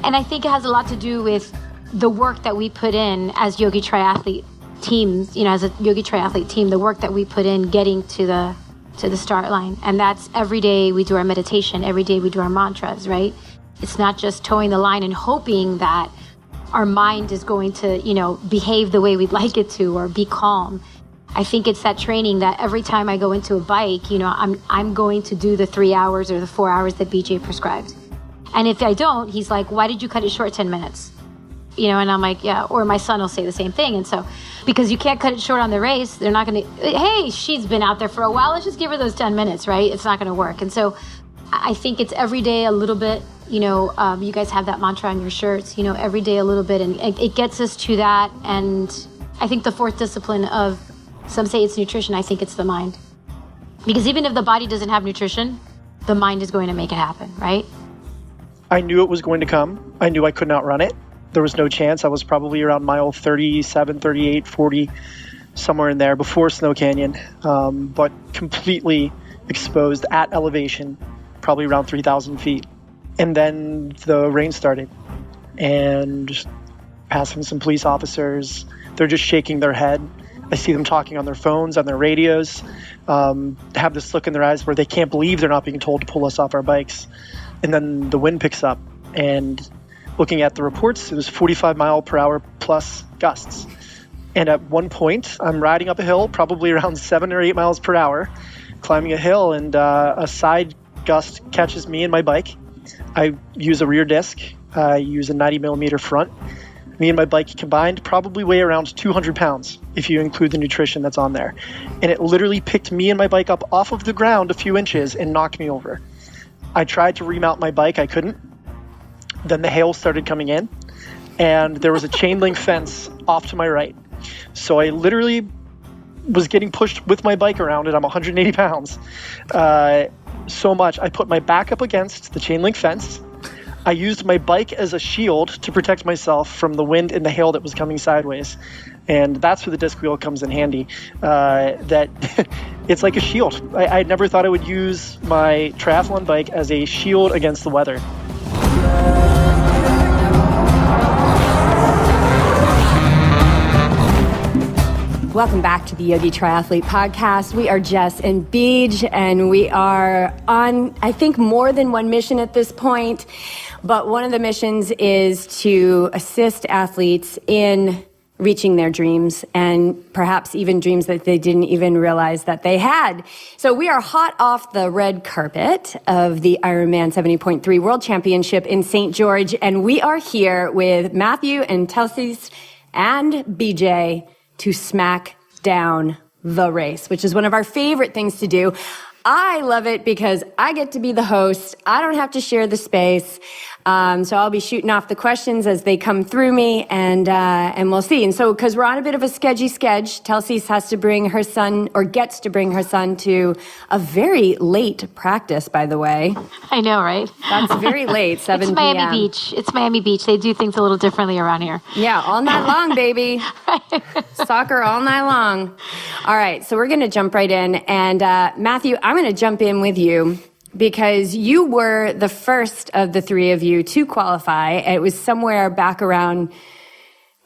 And I think it has a lot to do with the work that we put in as yogi triathlete teams, as a yogi triathlete team, the work that we put in getting to the start line. And that's every day we do our meditation, every day we do our mantras, right? It's not just towing the line and hoping that our mind is going to, behave the way we'd like it to or be calm. I think it's that training that every time I go into a bike, I'm going to do the 3 hours or the 4 hours that BJ prescribed. And if I don't, he's like, why did you cut it short 10 minutes? And I'm like, yeah, or my son will say the same thing. And so, because you can't cut it short on the race, they're not going to, hey, she's been out there for a while, let's just give her those 10 minutes, right? It's not going to work. And so I think it's every day a little bit, you guys have that mantra on your shirts, every day a little bit. And it gets us to that. And I think the fourth discipline of, some say it's nutrition, I think it's the mind. Because even if the body doesn't have nutrition, the mind is going to make it happen, right? I knew it was going to come. I knew I could not run it. There was no chance. I was probably around mile 37, 38, 40, somewhere in there before Snow Canyon, but completely exposed at elevation, probably around 3,000 feet. And then the rain started, and passing some police officers, they're just shaking their head. I see them talking on their phones, on their radios, have this look in their eyes where they can't believe they're not being told to pull us off our bikes. And then the wind picks up, and looking at the reports, it was 45 mile per hour plus gusts. And at one point, I'm riding up a hill, probably around 7 or 8 miles per hour, climbing a hill, and a side gust catches me and my bike. I use a rear disc. I use a 90 millimeter front. Me and my bike combined probably weigh around 200 pounds if you include the nutrition that's on there. And it literally picked me and my bike up off of the ground a few inches and knocked me over. I tried to remount my bike. I couldn't. Then the hail started coming in, and there was a chain link fence off to my right. So I literally was getting pushed with my bike around, and I'm 180 pounds. So much. I put my back up against the chain link fence. I used my bike as a shield to protect myself from the wind and the hail that was coming sideways. And that's where the disc wheel comes in handy. That it's like a shield. I never thought I would use my triathlon bike as a shield against the weather. Welcome back to the Yogi Triathlete podcast. We are Jess and Beej, and we are on, I think, more than one mission at this point. But one of the missions is to assist athletes in reaching their dreams, and perhaps even dreams that they didn't even realize that they had. So we are hot off the red carpet of the Ironman 70.3 World Championship in St. George, and we are here with Matthew and Telsys and BJ to smack down the race, which is one of our favorite things to do. I love it because I get to be the host. I don't have to share the space. So I'll be shooting off the questions as they come through me, and we'll see. And so, because we're on a bit of a sketchy sketch, Telsys has to bring her son, or gets to bring her son, to a very late practice, by the way. I know, right? That's very late, 7 p.m. It's Miami Beach. It's Miami Beach. They do things a little differently around here. Yeah, all night long, baby. Soccer all night long. All right, so we're going to jump right in. And Matthew, I'm going to jump in with you, because you were the first of the three of you to qualify. It was somewhere back around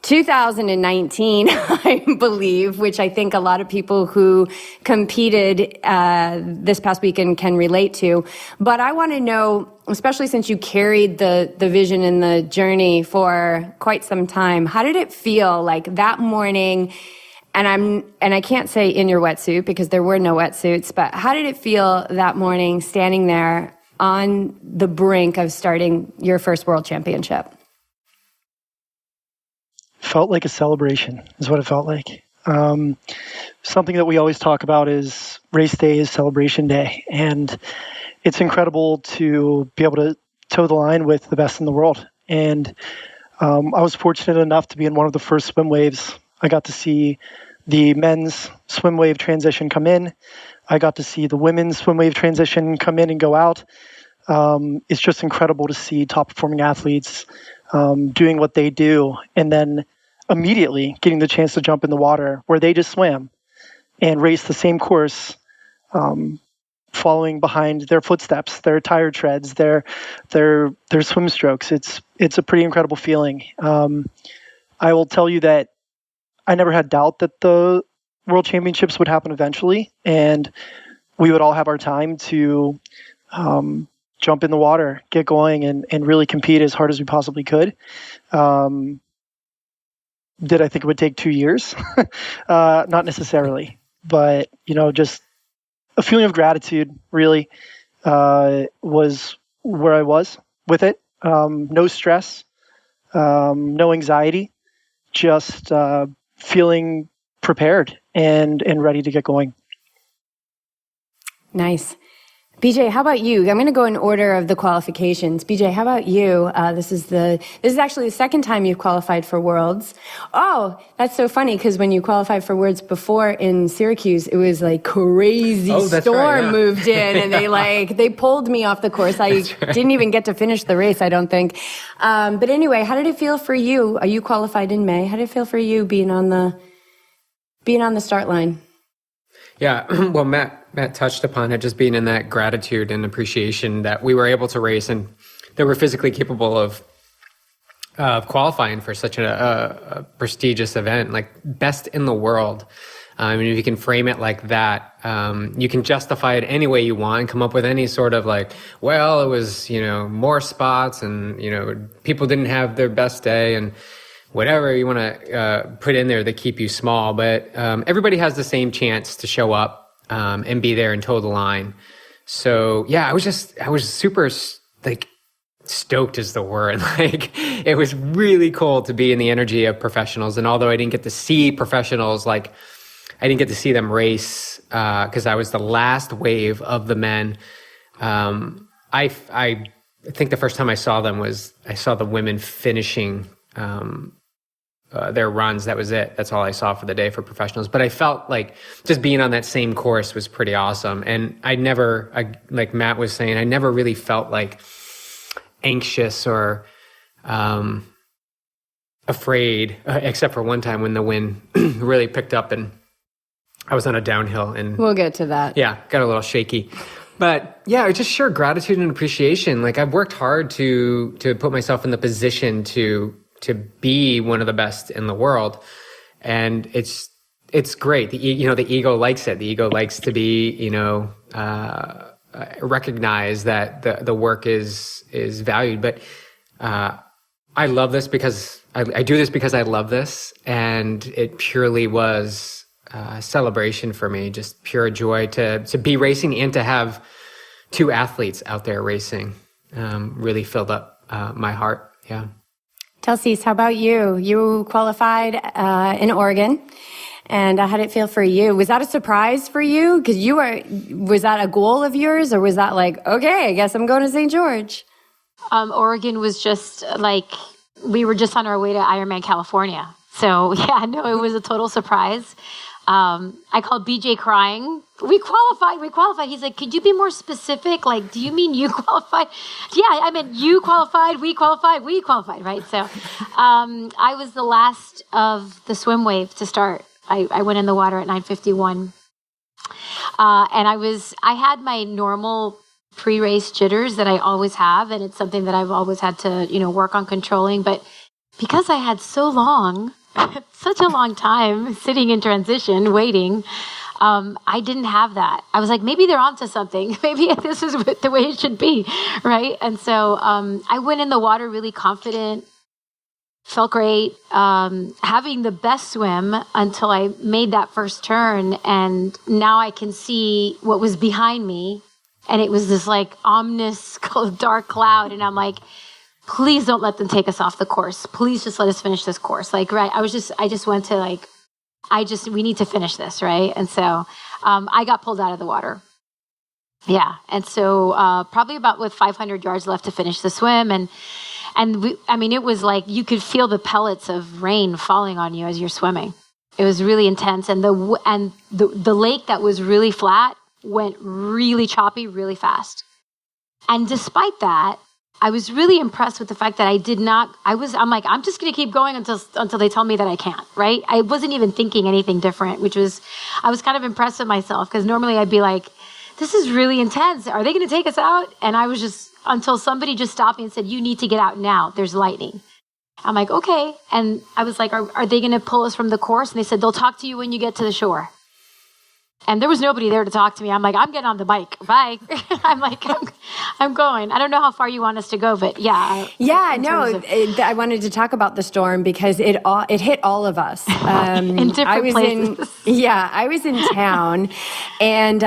2019, I believe, which I think a lot of people who competed this past weekend can relate to. But I want to know, especially since you carried the vision and the journey for quite some time, how did it feel like that morning? And I can't say in your wetsuit because there were no wetsuits, but how did it feel that morning standing there on the brink of starting your first world championship? Felt like a celebration is what it felt like. Something that we always talk about is race day is celebration day. And it's incredible to be able to toe the line with the best in the world. And I was fortunate enough to be in one of the first swim waves. I got to see the men's swim wave transition come in. I got to see the women's swim wave transition come in and go out. It's just incredible to see top performing athletes doing what they do, and then immediately getting the chance to jump in the water where they just swam and race the same course following behind their footsteps, their tire treads, their swim strokes. It's a pretty incredible feeling. I will tell you that I never had doubt that the World Championships would happen eventually, and we would all have our time to jump in the water, get going, and really compete as hard as we possibly could. Did I think it would take 2 years? Not necessarily, but just a feeling of gratitude really was where I was with it. No stress, no anxiety, just feeling prepared and ready to get going. Nice. BJ, how about you? I'm going to go in order of the qualifications. BJ, how about you? This is actually the second time you've qualified for Worlds. Oh, that's so funny because when you qualified for Worlds before in Syracuse, it was like crazy storm moved in and they pulled me off the course. I didn't even get to finish the race, I don't think. But anyway, how did it feel for you? You qualified in May. How did it feel for you being on the start line? Yeah, well, Matt touched upon it, just being in that gratitude and appreciation that we were able to race and that we're physically capable of qualifying for such a prestigious event, like best in the world. I mean, if you can frame it like that, you can justify it any way you want and come up with any sort of like, well, it was, more spots and, people didn't have their best day and whatever you want to put in there to keep you small. But everybody has the same chance to show up and be there and toe the line. So yeah, I was super stoked is the word. It was really cool to be in the energy of professionals. And although I didn't get to see professionals, I didn't get to see them race because I was the last wave of the men. I think the first time I saw them was I saw the women finishing their runs. That was it. That's all I saw for the day for professionals. But I felt like just being on that same course was pretty awesome. And like Matt was saying, I never really felt like anxious or afraid, except for one time when the wind really picked up and I was on a downhill. And we'll get to that. Yeah, got a little shaky. But yeah, just sheer gratitude and appreciation. I've worked hard to put myself in the position to be one of the best in the world. And it's great. The ego likes it. The ego likes to be, recognize that the work is valued. But I love this because I do this because I love this. And it purely was a celebration for me, just pure joy to be racing and to have two athletes out there racing really filled up my heart. Yeah. Telsys, how about you? You qualified in Oregon, and how did it feel for you? Was that a surprise for you? Because was that a goal of yours, or was that like, okay, I guess I'm going to St. George? Oregon was just we were just on our way to Ironman California. So yeah, no, it was a total surprise. I called BJ crying. We qualified. He's like, could you be more specific? Do you mean you qualified? Yeah, I meant you qualified, we qualified, right? So I was the last of the swim wave to start. I went in the water at 9:51. And I had my normal pre-race jitters that I always have, and it's something that I've always had to, work on controlling. But because I had such a long time sitting in transition, waiting, I didn't have that. I was like, maybe they're onto something. Maybe this is the way it should be, right? And so I went in the water really confident, felt great, having the best swim until I made that first turn. And now I can see what was behind me. And it was this ominous dark cloud. And I'm like, please don't let them take us off the course. Please just let us finish this course. Right. I just went to we need to finish this. Right. And so, I got pulled out of the water. Yeah. And so, probably about with 500 yards left to finish the swim. And it was you could feel the pellets of rain falling on you as you're swimming. It was really intense. And the lake that was really flat went really choppy, really fast. And despite that, I was really impressed with the fact that I'm just going to keep going until they tell me that I can't, right? I wasn't even thinking anything different, I was kind of impressed with myself because normally I'd be like, this is really intense. Are they going to take us out? And I was just, until somebody just stopped me and said, you need to get out now. There's lightning. I'm like, okay. And I was like, are they going to pull us from the course? And they said, they'll talk to you when you get to the shore. And there was nobody there to talk to me. I'm like, I'm getting on the bike. Bye. I'm like, I'm going. I don't know how far you want us to go, but yeah. I wanted to talk about the storm because it hit all of us. In different places. I was in town, and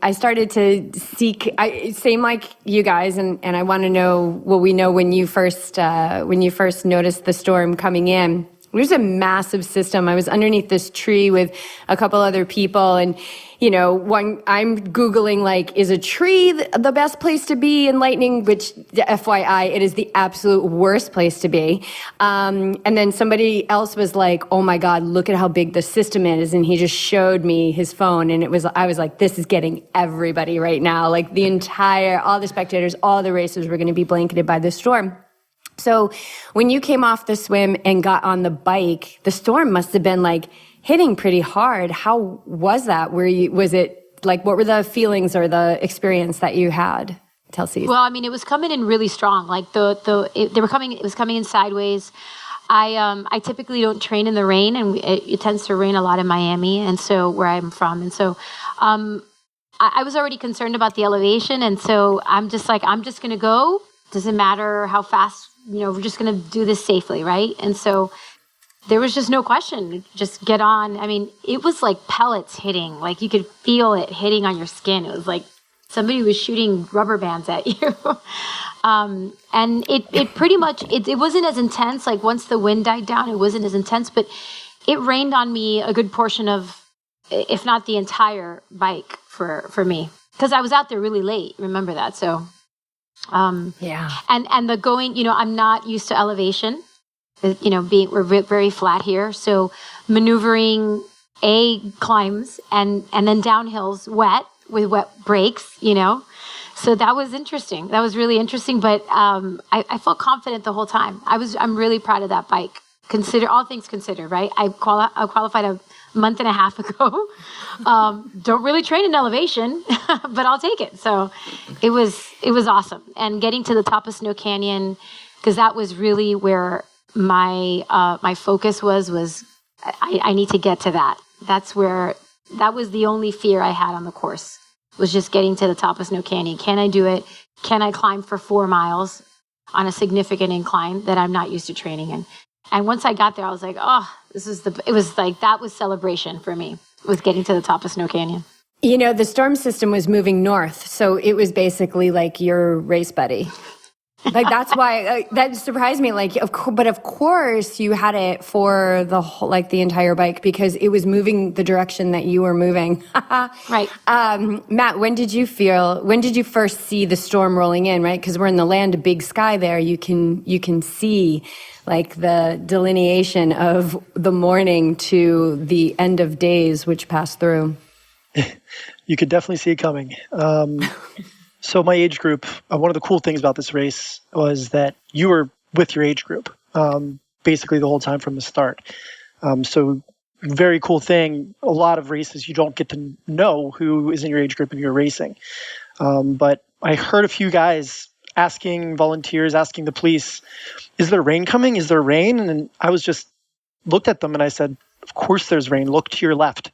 I started to seek. Same like you guys, and I want to know. Well, we know when you first noticed the storm coming in. There's a massive system. I was underneath this tree with a couple other people, and I'm Googling, like, is a tree the best place to be in lightning? Which, FYI, it is the absolute worst place to be. And then somebody else was like, oh my God, look at how big the system is. And he just showed me his phone, and I was like, this is getting everybody right now. Like all the spectators, all the racers were going to be blanketed by this storm. So when you came off the swim and got on the bike, the storm must have been like hitting pretty hard. How was that? Was it like, what were the feelings or the experience that you had, Telsys? Well, I mean, it was coming in really strong. Like it was coming in sideways. I typically don't train in the rain, and it tends to rain a lot in Miami, and so where I'm from. And so, I was already concerned about the elevation. And so I'm just going to go. Doesn't matter how fast, we're just going to do this safely, right? And so there was just no question. Just get on. I mean, it was like pellets hitting. Like you could feel it hitting on your skin. It was like somebody was shooting rubber bands at you. And it pretty much, it wasn't as intense. Like once the wind died down, it wasn't as intense, but it rained on me a good portion of, if not the entire bike for me. Because I was out there really late. Remember that. So... yeah. And the going, I'm not used to elevation, we're very flat here. So maneuvering climbs and then downhills wet with wet brakes, so that was interesting. That was really interesting. But, I felt confident the whole time. I'm really proud of that bike. All things considered, right? I qualified a month and a half ago. Don't really train in elevation, but I'll take it. So it was awesome. And getting to the top of Snow Canyon, because that was really where my focus was I need to get to that. That was the only fear I had on the course, was just getting to the top of Snow Canyon. Can I do it? Can I climb for 4 miles on a significant incline that I'm not used to training in? And once I got there, I was like, oh, that was celebration for me, with getting to the top of Snow Canyon. The storm system was moving north, so it was basically like your race buddy. Like that's why that surprised me. Like, but of course you had it for the whole, like the entire bike, because it was moving the direction that you were moving. Right. Matt, when did you first see the storm rolling in? Right, because we're in the land of big sky. There, you can see like the delineation of the morning to the end of days which passed through. You could definitely see it coming. So my age group, one of the cool things about this race was that you were with your age group basically the whole time from the start. So very cool thing. A lot of races you don't get to know who is in your age group and you're racing. But I heard a few guys asking volunteers, asking the police, is there rain coming? Is there rain? And I was just looked at them and I said, of course there's rain. Look to your left.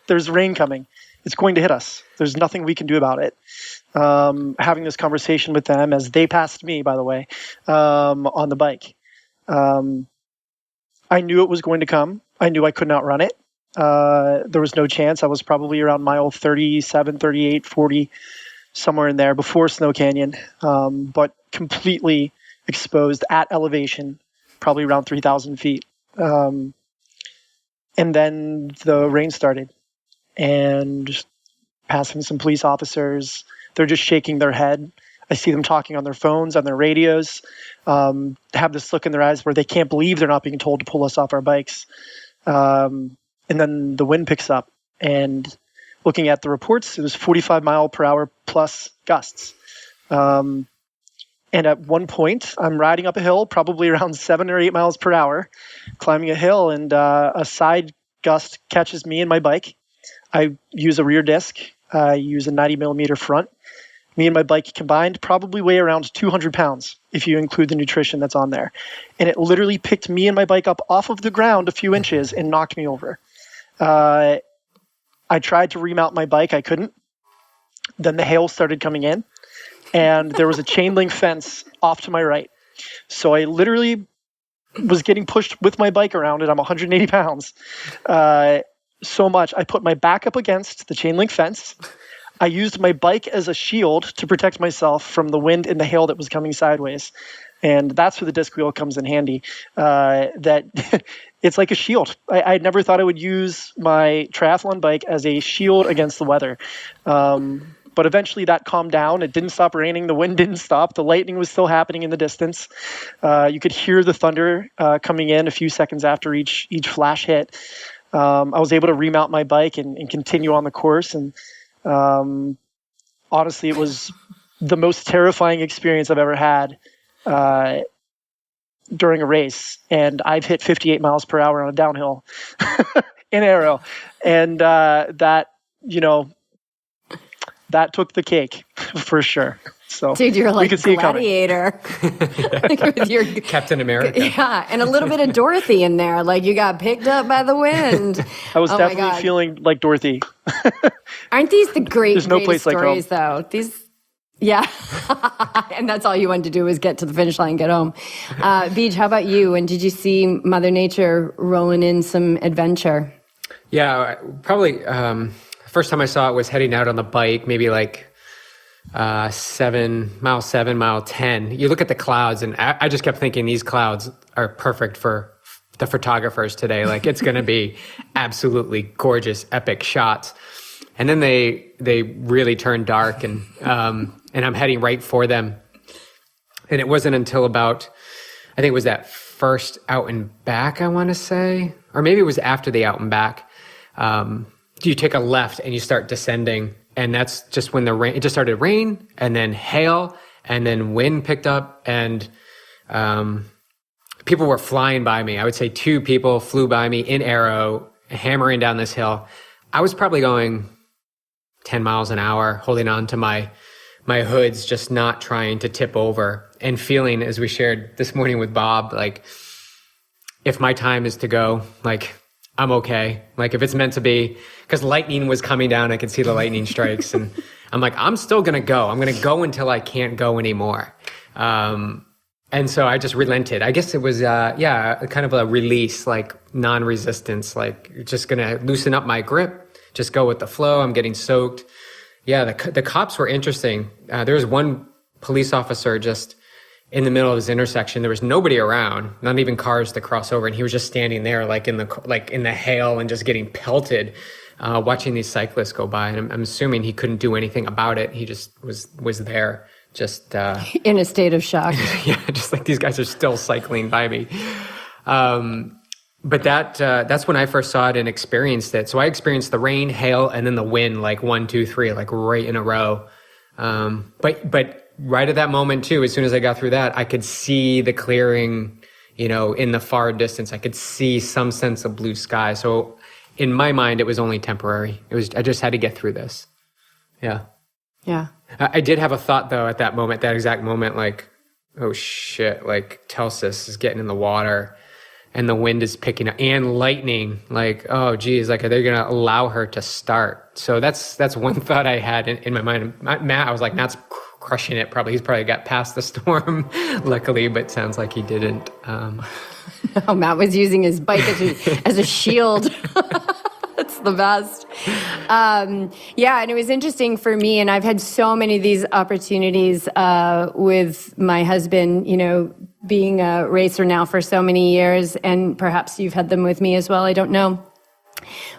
There's rain coming. It's going to hit us. There's nothing we can do about it. Having this conversation with them as they passed me, by the way, on the bike. I knew it was going to come. I knew I could not run it. There was no chance. I was probably around mile 37, 38, 40, somewhere in there before Snow Canyon, but completely exposed at elevation, probably around 3,000 feet. And then the rain started. And just passing some police officers, they're just shaking their head. I see them talking on their phones, on their radios, have this look in their eyes where they can't believe they're not being told to pull us off our bikes. And then the wind picks up, and looking at the reports, it was 45 mile per hour plus gusts. And at one point, I'm riding up a hill, probably around 7 or 8 miles per hour, climbing a hill, and a side gust catches me and my bike. I use a rear disc. I use a 90 millimeter front. Me and my bike combined probably weigh around 200 pounds if you include the nutrition that's on there. And it literally picked me and my bike up off of the ground a few inches and knocked me over. I tried to remount my bike. I couldn't. Then the hail started coming in, and there was a chain link fence off to my right. So I literally was getting pushed with my bike around, and I'm 180 pounds. So much. I put my back up against the chain link fence. I used my bike as a shield to protect myself from the wind and the hail that was coming sideways. And that's where the disc wheel comes in handy. That it's like a shield. I never thought I would use my triathlon bike as a shield against the weather. But eventually that calmed down. It didn't stop raining. The wind didn't stop. The lightning was still happening in the distance. You could hear the thunder coming in a few seconds after each flash hit. I was able to remount my bike and continue on the course. And honestly, it was the most terrifying experience I've ever had during a race. And I've hit 58 miles per hour on a downhill in aero. And that took the cake for sure. So dude, you're like Gladiator. With your Captain America. Yeah, and a little bit of Dorothy in there. Like you got picked up by the wind. I was definitely feeling like Dorothy. Aren't these the greatest place stories, like home. though? These, yeah. And that's all you wanted to do was get to the finish line and get home. Beej, how about you? And did you see Mother Nature rolling in some adventure? Yeah, probably first time I saw it was heading out on the bike, maybe like mile 10. You look at the clouds, and I just kept thinking these clouds are perfect for the photographers today. Like it's going to be absolutely gorgeous, epic shots. And then they really turned dark, and I'm heading right for them. And it wasn't until about, I think it was that first out and back, I want to say, or maybe it was after the out and back. You take a left and you start descending, and that's just when it just started rain, and then hail, and then wind picked up, and people were flying by me. I would say 2 people flew by me in aero, hammering down this hill. I was probably going 10 miles an hour, holding on to my hoods, just not trying to tip over, and feeling, as we shared this morning with Bob, like if my time is to go, like I'm okay. Like if it's meant to be, because lightning was coming down, I could see the lightning strikes, and I'm like, I'm still going to go. I'm going to go until I can't go anymore. And so I just relented. I guess it was, kind of a release, like non-resistance, like just going to loosen up my grip, just go with the flow. I'm getting soaked. Yeah, the cops were interesting. There was one police officer just in the middle of this intersection. There was nobody around, not even cars to cross over, and he was just standing there, like in the hail, and just getting pelted, watching these cyclists go by. And I'm assuming he couldn't do anything about it. He just was there, just in a state of shock. Yeah, just like these guys are still cycling by me. But that's when I first saw it and experienced it. So I experienced the rain, hail, and then the wind, like 1, 2, 3, like right in a row. But right at that moment too, as soon as I got through that, I could see the clearing, in the far distance. I could see some sense of blue sky. So in my mind, it was only temporary. I just had to get through this. Yeah. Yeah. I did have a thought though at that moment, that exact moment, like, oh shit, like Telsys is getting in the water and the wind is picking up and lightning, like, oh geez, like, are they going to allow her to start? So that's one thought I had in my mind. Matt, I was like, Matt's crushing it. He's probably got past the storm, luckily, but sounds like he didn't. No, Matt was using his bike as a shield. That's the best. Yeah, and it was interesting for me, and I've had so many of these opportunities with my husband, being a racer now for so many years, and perhaps you've had them with me as well, I don't know.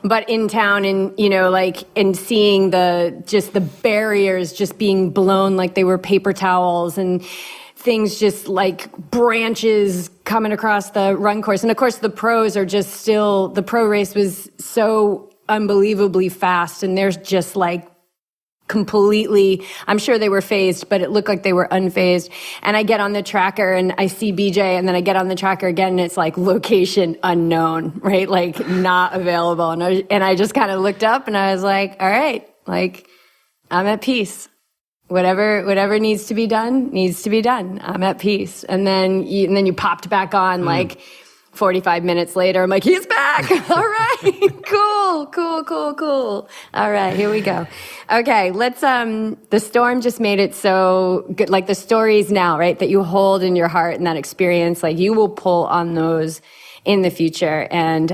But in town, and and seeing the barriers just being blown like they were paper towels, and things just like branches coming across the run course. And of course the pros are just still, the pro race was so unbelievably fast, and there's just like completely, I'm sure they were phased, but it looked like they were unfazed. And I get on the tracker and I see BJ, and then I get on the tracker again, and it's like location unknown, right? Like not available. And I just kind of looked up and I was like, all right, like I'm at peace. Whatever needs to be done, needs to be done. I'm at peace. And then you popped back on like 45 minutes later. I'm like, he's back. All right. Cool. All right, here we go. Okay, let's, the storm just made it so good. Like the stories now, right, that you hold in your heart and that experience, like you will pull on those in the future. And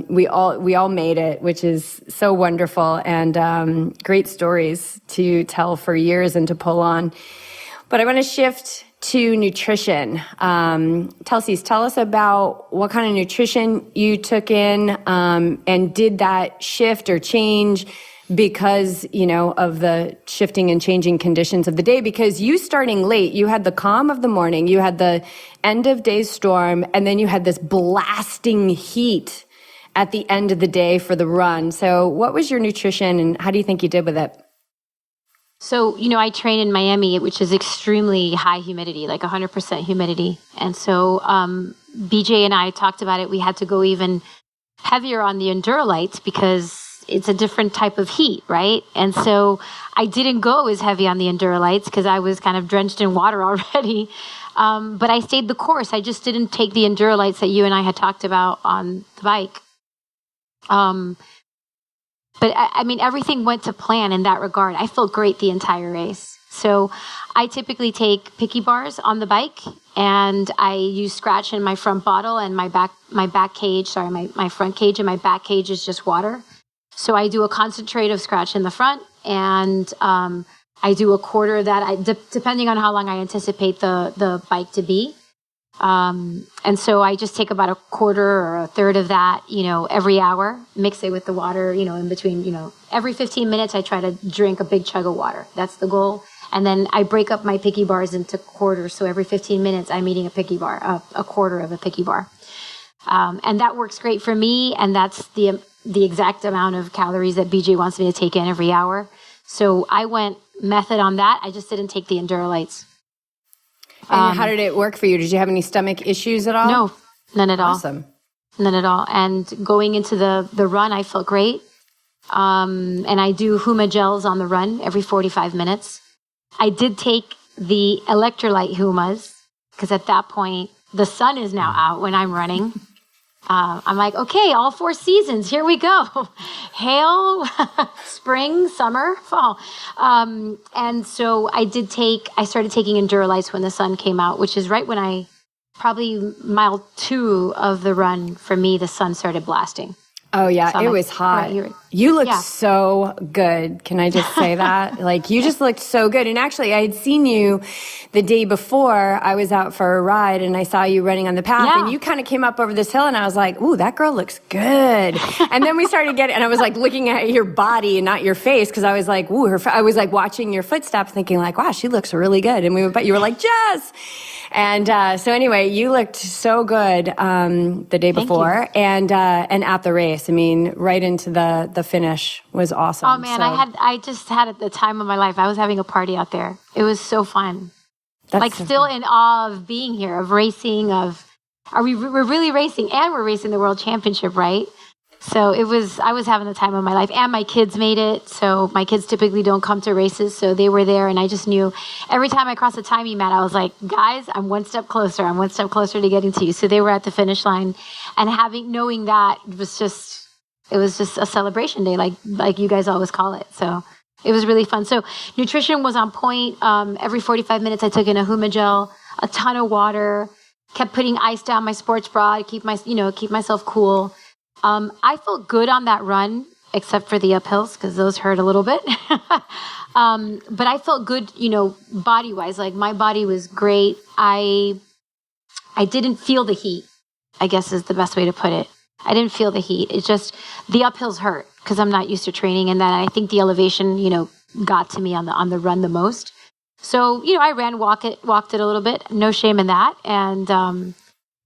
we all made it, which is so wonderful, and great stories to tell for years and to pull on. But I want to shift to nutrition. Telsys, tell us about what kind of nutrition you took in, and did that shift or change because, of the shifting and changing conditions of the day? Because you starting late, you had the calm of the morning, you had the end of day storm, and then you had this blasting heat at the end of the day for the run. So what was your nutrition and how do you think you did with it? So, I train in Miami, which is extremely high humidity, like 100% humidity. And so BJ and I talked about it. We had to go even heavier on the Endurolights because it's a different type of heat, right? And so I didn't go as heavy on the Endurolights because I was kind of drenched in water already. But I stayed the course. I just didn't take the Endurolights that you and I had talked about on the bike. But I mean, everything went to plan in that regard. I felt great the entire race. So I typically take picky bars on the bike, and I use scratch in my front bottle and my back cage. Sorry, my front cage and my back cage is just water. So I do a concentrate of scratch in the front, and I do a quarter of that, depending on how long I anticipate the bike to be. And so I just take about a quarter or a third of that, every hour, mix it with the water, in between, every 15 minutes, I try to drink a big chug of water. That's the goal. And then I break up my picky bars into quarters. So every 15 minutes, I'm eating a picky bar, a quarter of a picky bar. And that works great for me. And that's the exact amount of calories that BJ wants me to take in every hour. So I went method on that. I just didn't take the Endurolights. And how did it work for you? Did you have any stomach issues at all? No, none at all. Awesome. None at all. And going into the run, I felt great. And I do Huma gels on the run every 45 minutes. I did take the electrolyte Humas because at that point, the sun is now out when I'm running. I'm like, okay, all 4 seasons, here we go. Hail, spring, summer, fall. And so I started taking Endurolights when the sun came out, which is right when probably mile 2 of the run, for me, the sun started blasting. Oh, yeah. So it was hot. Right, you looked so good. Can I just say that? Like, you just looked so good. And actually, I had seen you the day before. I was out for a ride, and I saw you running on the path. Yeah. And you kind of came up over this hill, and I was like, ooh, that girl looks good. And then we started and I was like looking at your body and not your face, because I was like, ooh, I was like watching your footsteps thinking like, wow, she looks really good. And but you were like, Jess. And so anyway, you looked so good the day before and at the race. I mean, right into the finish was awesome. Oh man, I just had the time of my life. I was having a party out there. It was so fun. Still in awe of being here, of racing, we're really racing, and we're racing the World Championship, right? So I was having the time of my life, and my kids made it. So my kids typically don't come to races, so they were there, and I just knew every time I crossed the timing mat, I was like, guys, I'm one step closer. I'm one step closer to getting to you. So they were at the finish line, and knowing that it was just a celebration day, like you guys always call it. So it was really fun. So nutrition was on point. Every 45 minutes, I took in a Huma gel, a ton of water, kept putting ice down my sports bra to keep myself cool. I felt good on that run, except for the uphills, because those hurt a little bit. But I felt good, body-wise. Like, my body was great. I didn't feel the heat, I guess is the best way to put it. I didn't feel the heat. It just, the uphills hurt, because I'm not used to training. And then I think the elevation, got to me on the run the most. So, I walked it a little bit. No shame in that. And on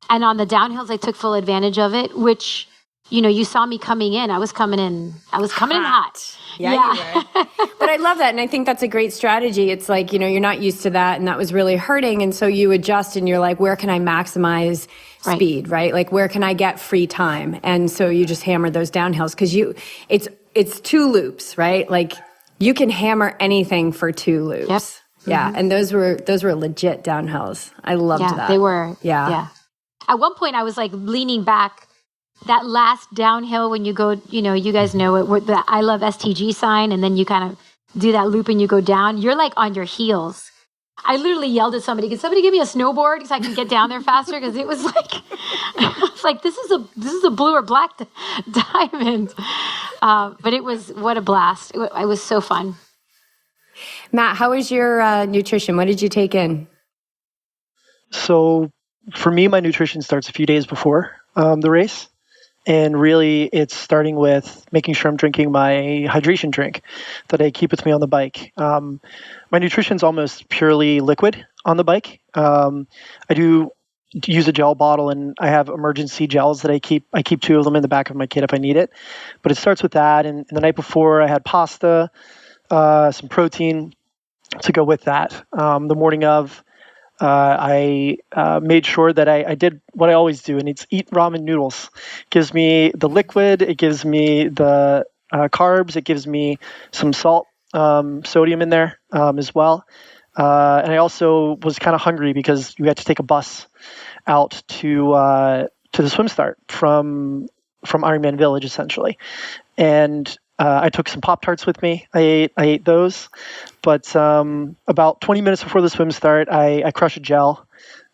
the downhills, I took full advantage of it, which... you saw me coming in. I was coming in hot. Yeah. You were. But I love that. And I think that's a great strategy. It's like, you're not used to that, and that was really hurting. And so you adjust and you're like, where can I maximize speed, right? Like, where can I get free time? And so you just hammer those downhills, because it's 2 loops, right? Like, You can hammer anything for 2 loops. Yep. Yeah, and those were legit downhills. I loved that. They were. Yeah. At one point, I was like leaning back. That last downhill when you go, you guys know it, with the I love STG sign, and then you kind of do that loop and you go down. You're like on your heels. I literally yelled at somebody, "Can somebody give me a snowboard so I can get down there faster?" Because it was like, it's like this is a blue or black diamond. But it was, what a blast! It was so fun. Matt, how was your nutrition? What did you take in? So for me, my nutrition starts a few days before the race. And really, it's starting with making sure I'm drinking my hydration drink that I keep with me on the bike. My nutrition's almost purely liquid on the bike. I do use a gel bottle, and I have emergency gels that I keep. I keep 2 of them in the back of my kit if I need it. But it starts with that. And the night before, I had pasta, some protein to go with that. The morning of, I made sure that I did what I always do, and it's eat ramen noodles. Gives me the liquid, it gives me the carbs, it gives me some salt, sodium in there as well. And I also was kind of hungry because we had to take a bus out to the swim start from Ironman Village, essentially. And I took some Pop-Tarts with me. I ate those. But about 20 minutes before the swim start, I crush a gel.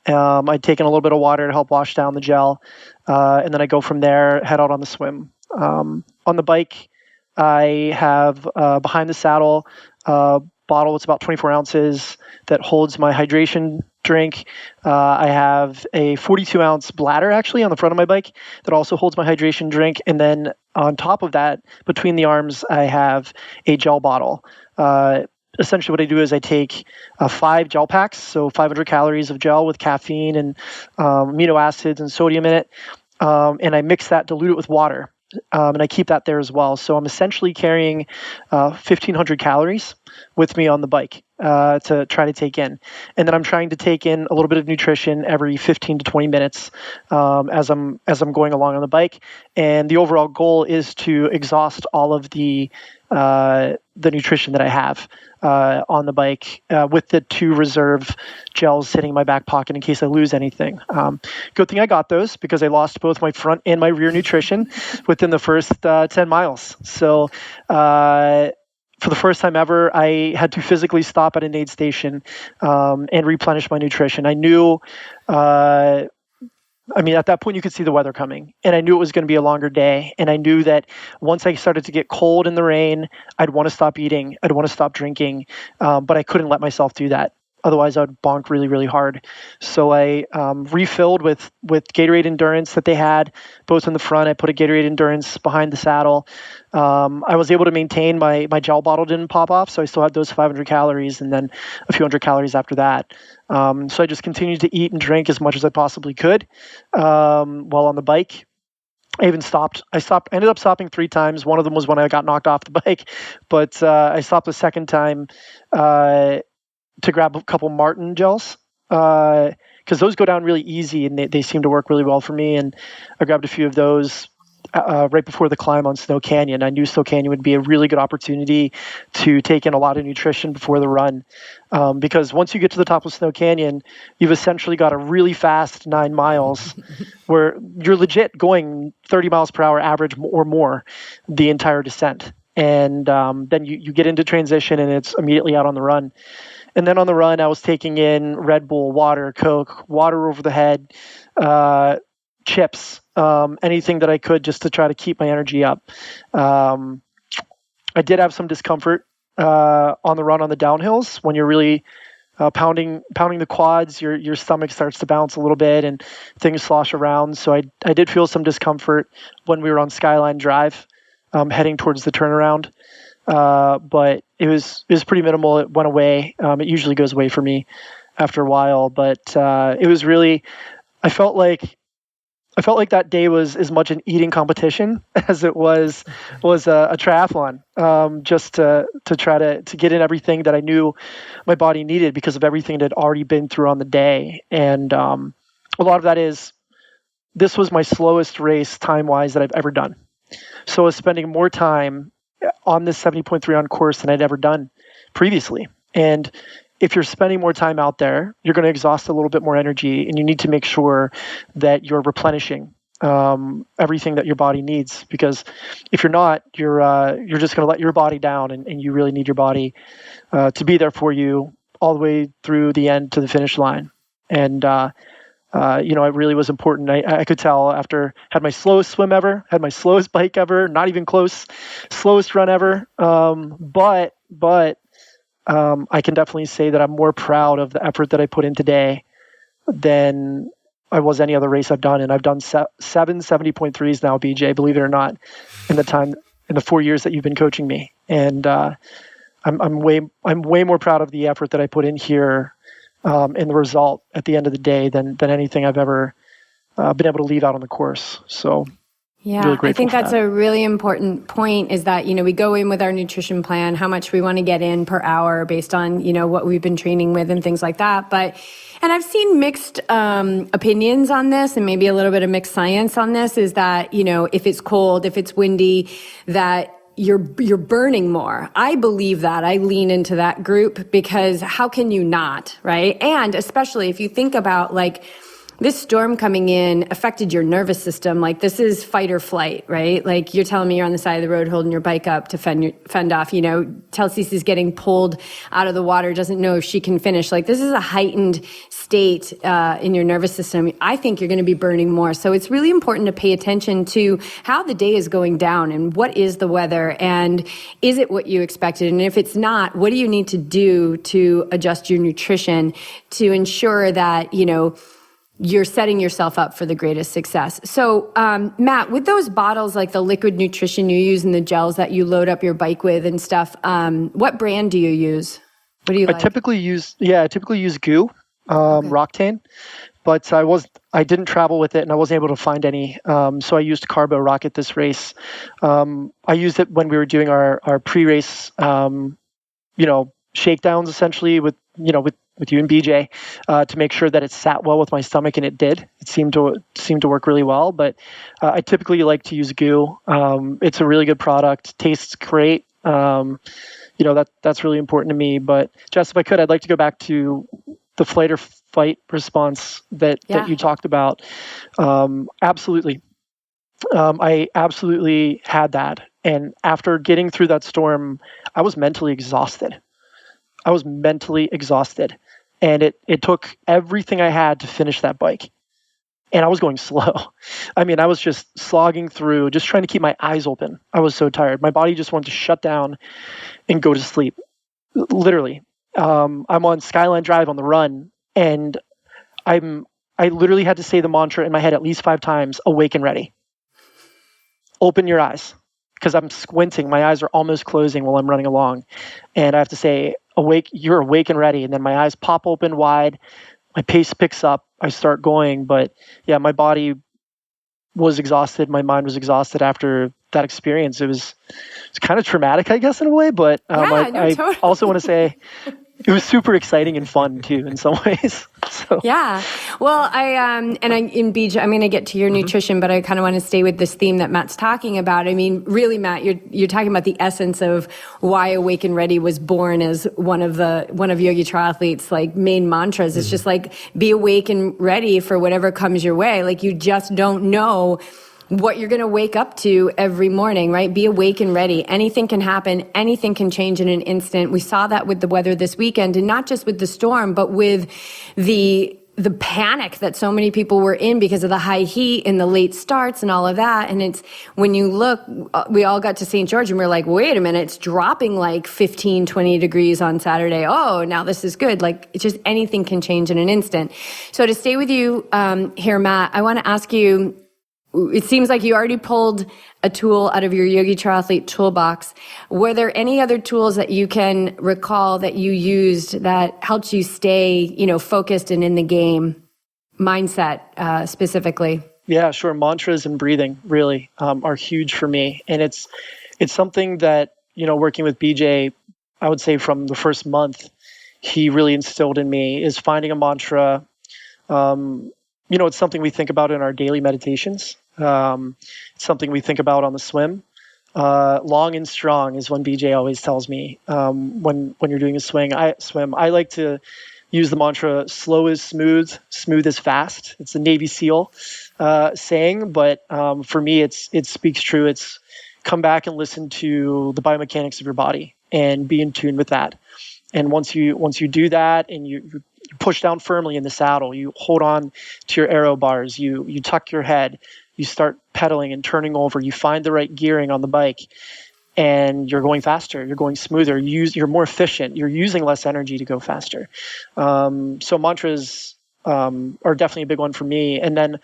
I'd taken a little bit of water to help wash down the gel. And then I go from there, head out on the swim. On the bike, I have behind the saddle a bottle that's about 24 ounces that holds my hydration drink. I have a 42-ounce bladder actually on the front of my bike that also holds my hydration drink. And then on top of that, between the arms, I have a gel bottle. Essentially what I do is I take 5 gel packs, so 500 calories of gel with caffeine and amino acids and sodium in it. And I mix that, dilute it with water. And I keep that there as well. So I'm essentially carrying 1,500 calories with me on the bike to try to take in. And then I'm trying to take in a little bit of nutrition every 15 to 20 minutes as I'm going along on the bike. And the overall goal is to exhaust all of the nutrition that I have on the bike with the 2 reserve gels sitting in my back pocket in case I lose anything. Good thing I got those because I lost both my front and my rear nutrition within the first 10 miles. So for the first time ever, I had to physically stop at an aid station and replenish my nutrition. I knew at that point you could see the weather coming, and I knew it was going to be a longer day. And I knew that once I started to get cold in the rain, I'd want to stop eating. I'd want to stop drinking, but I couldn't let myself do that. Otherwise, I would bonk really, really hard. So I refilled with Gatorade Endurance that they had, both in the front. I put a Gatorade Endurance behind the saddle. I was able to maintain my gel bottle didn't pop off, so I still had those 500 calories and then a few hundred calories after that. So I just continued to eat and drink as much as I possibly could while on the bike. I ended up stopping 3 times. One of them was when I got knocked off the bike, but I stopped the second time to grab a couple Martin gels because those go down really easy and they seem to work really well for me. And I grabbed a few of those right before the climb on Snow Canyon. I knew Snow Canyon would be a really good opportunity to take in a lot of nutrition before the run because once you get to the top of Snow Canyon, you've essentially got a really fast 9 miles where you're legit going 30 miles per hour average or more the entire descent. And then you get into transition and it's immediately out on the run. And then on the run, I was taking in Red Bull, water, Coke, water over the head, chips, anything that I could just to try to keep my energy up. I did have some discomfort on the run on the downhills. When you're really pounding the quads, your stomach starts to bounce a little bit and things slosh around. So I did feel some discomfort when we were on Skyline Drive, heading towards the turnaround. But it was pretty minimal. It went away. It usually goes away for me after a while, but it was really, I felt like that day was as much an eating competition as it was a triathlon, just to try to get in everything that I knew my body needed because of everything that had already been through on the day. And a lot of that is, this was my slowest race time-wise that I've ever done. So I was spending more time on this 70.3 on course than I'd ever done previously. And if you're spending more time out there, you're going to exhaust a little bit more energy, and you need to make sure that you're replenishing everything that your body needs. Because if you're not, you're just going to let your body down, and you really need your body to be there for you all the way through the end to the finish line. And it really was important. I could tell after had my slowest swim ever, had my slowest bike ever, not even close, slowest run ever. But I can definitely say that I'm more proud of the effort that I put in today than I was any other race I've done. And I've done 7 70.3s now, BJ, believe it or not, in the 4 years that you've been coaching me. And I'm way more proud of the effort that I put in here and the result at the end of the day than anything I've ever been able to leave out on the course. So yeah, really I think that's a really important point, is that, we go in with our nutrition plan, how much we want to get in per hour based on, what we've been training with and things like that. And I've seen mixed opinions on this, and maybe a little bit of mixed science on this, is that, if it's cold, if it's windy, that you're burning more. I believe that. I lean into that group, because how can you not, right? And especially if you think about, like, this storm coming in affected your nervous system. Like, this is fight or flight, right? Like, you're telling me you're on the side of the road holding your bike up to fend off, Telsys is getting pulled out of the water, doesn't know if she can finish. Like, this is a heightened state in your nervous system. I think you're going to be burning more. So it's really important to pay attention to how the day is going down, and what is the weather, and is it what you expected? And if it's not, what do you need to do to adjust your nutrition to ensure that, you're setting yourself up for the greatest success. So, Matt, with those bottles, like the liquid nutrition you use and the gels that you load up your bike with and stuff, what brand do you use? What do you like? I typically use Goo, Roctane, but I didn't travel with it, and I wasn't able to find any. So I used Carbo Rocket this race. I used it when we were doing our pre-race, shakedowns, essentially with you and BJ, to make sure that it sat well with my stomach, and it did. It seemed to work really well. But I typically like to use Goo. It's a really good product. Tastes great. That's really important to me. But Jess, if I could, I'd like to go back to the flight or fight response that you talked about. Absolutely. I absolutely had that. And after getting through that storm, I was mentally exhausted. And it took everything I had to finish that bike. And I was going slow. I mean, I was just slogging through, just trying to keep my eyes open. I was so tired. My body just wanted to shut down and go to sleep. Literally. I'm on Skyline Drive on the run, and I literally had to say the mantra in my head at least 5 times, awake and ready. Open your eyes. Because I'm squinting. My eyes are almost closing while I'm running along. And I have to say, you're awake and ready. And then my eyes pop open wide. My pace picks up. I start going. But yeah, my body was exhausted. My mind was exhausted after that experience. It's kind of traumatic, I guess, in a way. But I also want to say it was super exciting and fun too, in some ways. So yeah, well, in Beach, I'm going to get to your nutrition, but I kind of want to stay with this theme that Matt's talking about. I mean, really, Matt, you're talking about the essence of why Awake and Ready was born as one of Yogi Triathlete's like main mantras. It's just like, be awake and ready for whatever comes your way. Like, you just don't know what you're going to wake up to every morning, right? Be awake and ready. Anything can happen. Anything can change in an instant. We saw that with the weather this weekend, and not just with the storm, but with the panic that so many people were in because of the high heat and the late starts and all of that. And it's, when you look, we all got to St. George and we're like, wait a minute, it's dropping like 15, 20 degrees on Saturday. Oh, now this is good. Like, it's just, anything can change in an instant. So to stay with you here, Matt, I want to ask you, it seems like you already pulled a tool out of your Yogi Triathlete toolbox. Were there any other tools that you can recall that you used that helped you stay, focused and in the game, mindset specifically? Yeah, sure. Mantras and breathing really are huge for me. And it's something that, working with BJ, I would say from the first month, he really instilled in me, is finding a mantra. It's something we think about in our daily meditations. It's something we think about on the swim. long and strong is when BJ always tells me when you're doing a swim. I like to use the mantra slow is smooth, smooth is fast. It's a Navy SEAL saying, but for me, it speaks true. It's come back and listen to the biomechanics of your body and be in tune with that. And once you do that and you push down firmly in the saddle, you hold on to your aero bars, you tuck your head, you start pedaling and turning over, you find the right gearing on the bike, and you're going faster, you're going smoother, you're more efficient, you're using less energy to go faster. So mantras are definitely a big one for me. And then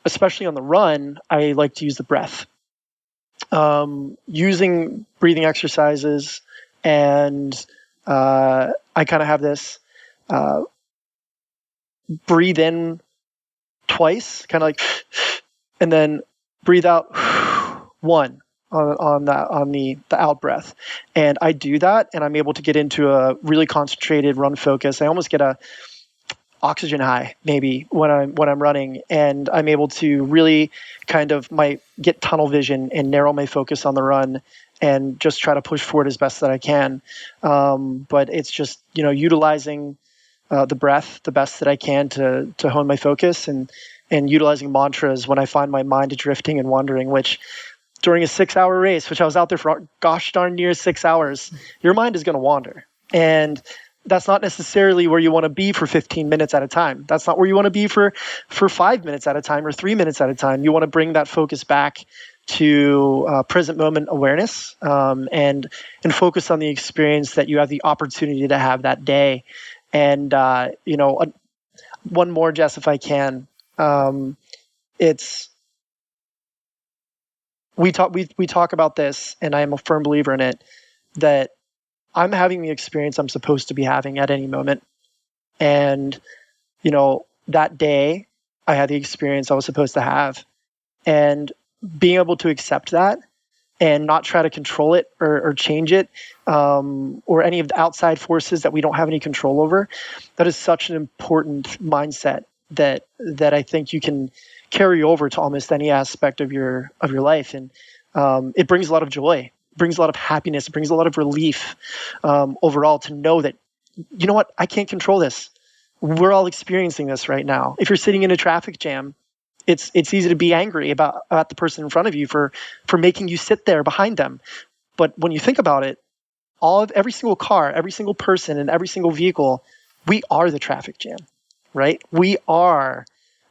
especially on the run, I like to use the breath. Using breathing exercises, and I kind of have this breathe in twice, kind of like, and then breathe out one on the out breath. And I do that, and I'm able to get into a really concentrated run focus. I almost get a oxygen high maybe when I'm running, and I'm able to really kind of get tunnel vision and narrow my focus on the run and just try to push forward as best that I can. But it's just, utilizing the breath the best that I can to hone my focus, and utilizing mantras when I find my mind drifting and wandering, which during a 6-hour race, which I was out there for gosh darn near 6 hours, your mind is going to wander. And that's not necessarily where you want to be for 15 minutes at a time. That's not where you want to be for 5 minutes at a time or 3 minutes at a time. You want to bring that focus back to present moment awareness, and focus on the experience that you have the opportunity to have that day. And, one more, Jess, if I can, we talk about this, and I am a firm believer in it, that I'm having the experience I'm supposed to be having at any moment. And, that day I had the experience I was supposed to have, and being able to accept that and not try to control it or change it, or any of the outside forces that we don't have any control over. That is such an important mindset that I think you can carry over to almost any aspect of your life. And it brings a lot of joy, brings a lot of happiness, it brings a lot of relief overall to know that, you know what, I can't control this. We're all experiencing this right now. If you're sitting in a traffic jam, it's easy to be angry about the person in front of you for making you sit there behind them. But when you think about it, every single car, every single person, and every single vehicle, we are the traffic jam, right? We are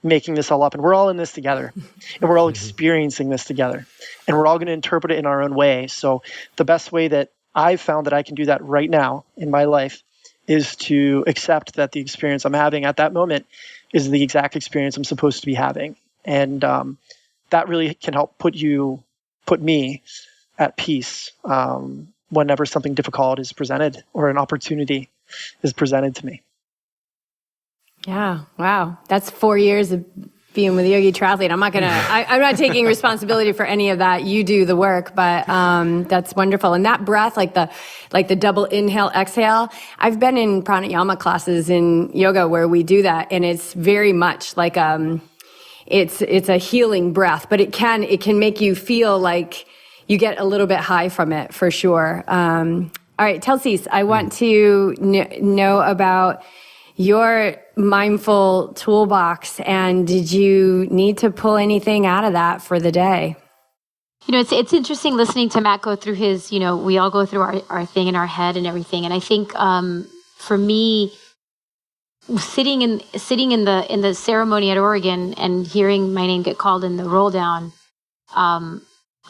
making this all up, and we're all in this together, and we're all experiencing this together, and we're all going to interpret it in our own way. So the best way that I've found that I can do that right now in my life is to accept that the experience I'm having at that moment is the exact experience I'm supposed to be having. And that really can help put me at peace whenever something difficult is presented or an opportunity is presented to me. Yeah. Wow. That's 4 years of being with Yogi Triathlete. I'm not taking responsibility for any of that. You do the work, but that's wonderful. And that breath, like the double inhale, exhale. I've been in pranayama classes in yoga where we do that, and it's very much like it's a healing breath, but it can make you feel like you get a little bit high from it, for sure. All right, Telsys, I want to know about your mindful toolbox, and did you need to pull anything out of that for the day? It's interesting listening to Matt go through his, we all go through our thing in our head and everything. And I think for me, sitting in the ceremony at Oregon and hearing my name get called in the roll down,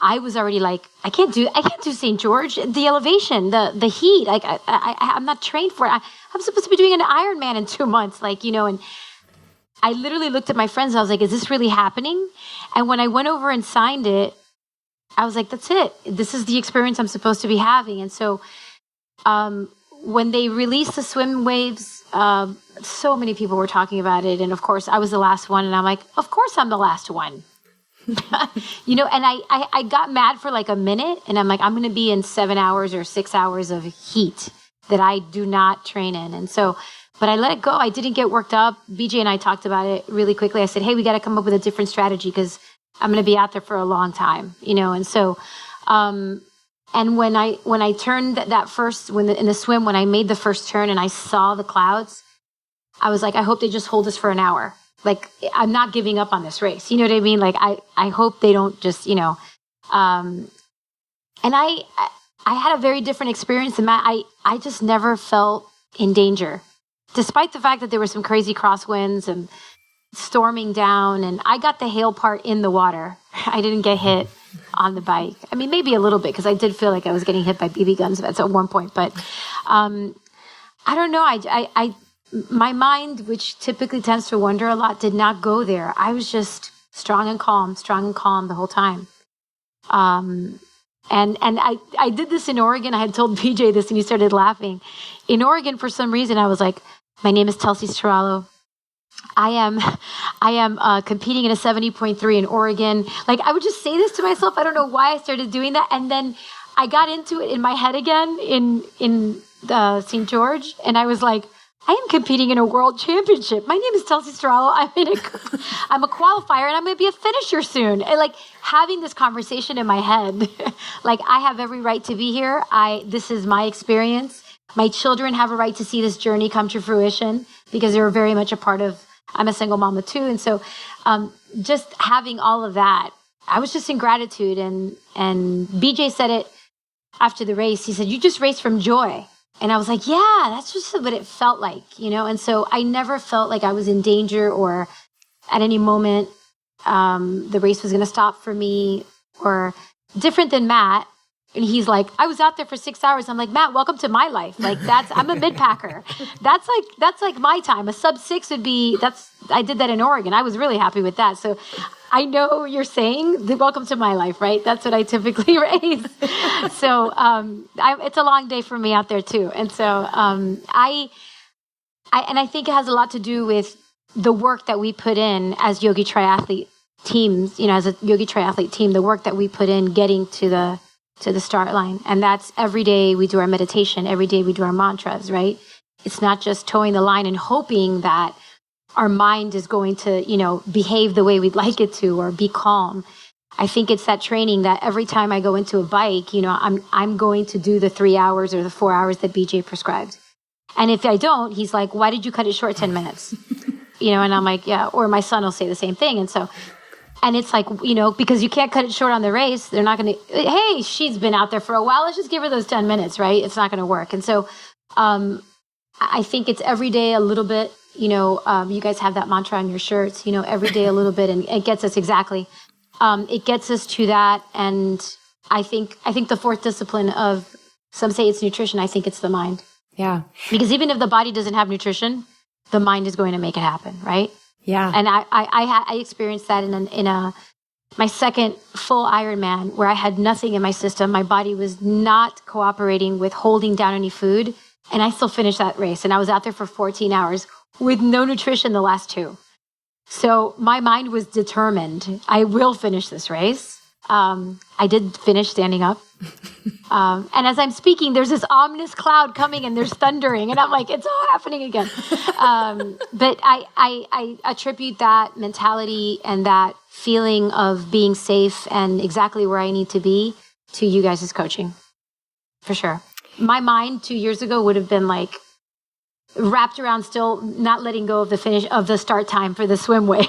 I was already like, I can't do St. George. The elevation, the heat, like I'm not trained for it. I'm supposed to be doing an Ironman in 2 months, and I literally looked at my friends. I was like, is this really happening? And when I went over and signed it, I was like, that's it. This is the experience I'm supposed to be having. And so when they released the swim waves, so many people were talking about it. And of course, I was the last one. And I'm like, of course I'm the last one. And I got mad for like a minute. And I'm like, I'm going to be in 7 hours or 6 hours of heat that I do not train in. And so, but I let it go. I didn't get worked up. BJ and I talked about it really quickly. I said, hey, we got to come up with a different strategy because I'm going to be out there for a long time, And so And when I turned that first, in the swim, when I made the first turn and I saw the clouds, I was like, I hope they just hold us for an hour. Like, I'm not giving up on this race. You know what I mean? Like, I hope they don't just, and I had a very different experience than Matt. I just never felt in danger, despite the fact that there were some crazy crosswinds and storming down, and I got the hail part in the water. I didn't get hit on the bike. I mean, maybe a little bit, because I did feel like I was getting hit by BB guns at one point, but I don't know. My mind, which typically tends to wander a lot, did not go there. I was just strong and calm the whole time. And I did this in Oregon. I had told BJ this and he started laughing. In Oregon, for some reason, I was like, my name is Telsys Tarallo. I am competing in a 70.3 in Oregon. Like, I would just say this to myself. I don't know why I started doing that. And then I got into it in my head again in St. George. And I was like, I am competing in a world championship. My name is Telsys Tarallo. I'm a qualifier and I'm going to be a finisher soon. And like, having this conversation in my head, like, I have every right to be here. This is my experience. My children have a right to see this journey come to fruition because they're very much a part of, I'm a single mama too. And so just having all of that, I was just in gratitude. And BJ said it after the race. He said, you just raced from joy. And I was like, yeah, that's just what it felt like, And so I never felt like I was in danger or at any moment the race was going to stop for me, or different than Matt. And he's like, I was out there for 6 hours. I'm like, Matt, welcome to my life. Like, I'm a mid-packer. That's like my time. A sub-6 would be, I did that in Oregon. I was really happy with that. So I know what you're saying. Welcome to my life, right? That's what I typically race. So it's a long day for me out there too. And so I think it has a lot to do with the work that we put in as YogiTriathlete teams, as a YogiTriathlete team, the work that we put in getting to the start line. And that's every day we do our meditation, every day we do our mantras, right? It's not just towing the line and hoping that our mind is going to, behave the way we'd like it to or be calm. I think it's that training that every time I go into a bike, I'm going to do the 3 hours or the 4 hours that BJ prescribed. And if I don't, he's like, why did you cut it short 10 minutes? And I'm like, yeah. Or my son will say the same thing. And it's like, because you can't cut it short on the race, they're not going to, hey, she's been out there for a while. Let's just give her those 10 minutes, right? It's not going to work. And so I think it's every day a little bit, you guys have that mantra on your shirts, every day a little bit, and it gets us exactly. It gets us to that. And I think the fourth discipline of, some say it's nutrition, I think it's the mind. Yeah. Because even if the body doesn't have nutrition, the mind is going to make it happen, right? Yeah. And I experienced that in my second full Ironman, where I had nothing in my system. My body was not cooperating with holding down any food. And I still finished that race. And I was out there for 14 hours with no nutrition the last 2. So my mind was determined. I will finish this race. I did finish standing up. And as I'm speaking, there's this ominous cloud coming and there's thundering. And I'm like, it's all happening again. But I attribute that mentality and that feeling of being safe and exactly where I need to be to you guys' coaching, for sure. My mind 2 years ago would have been like wrapped around still not letting go of the finish of the start time for the swim wave.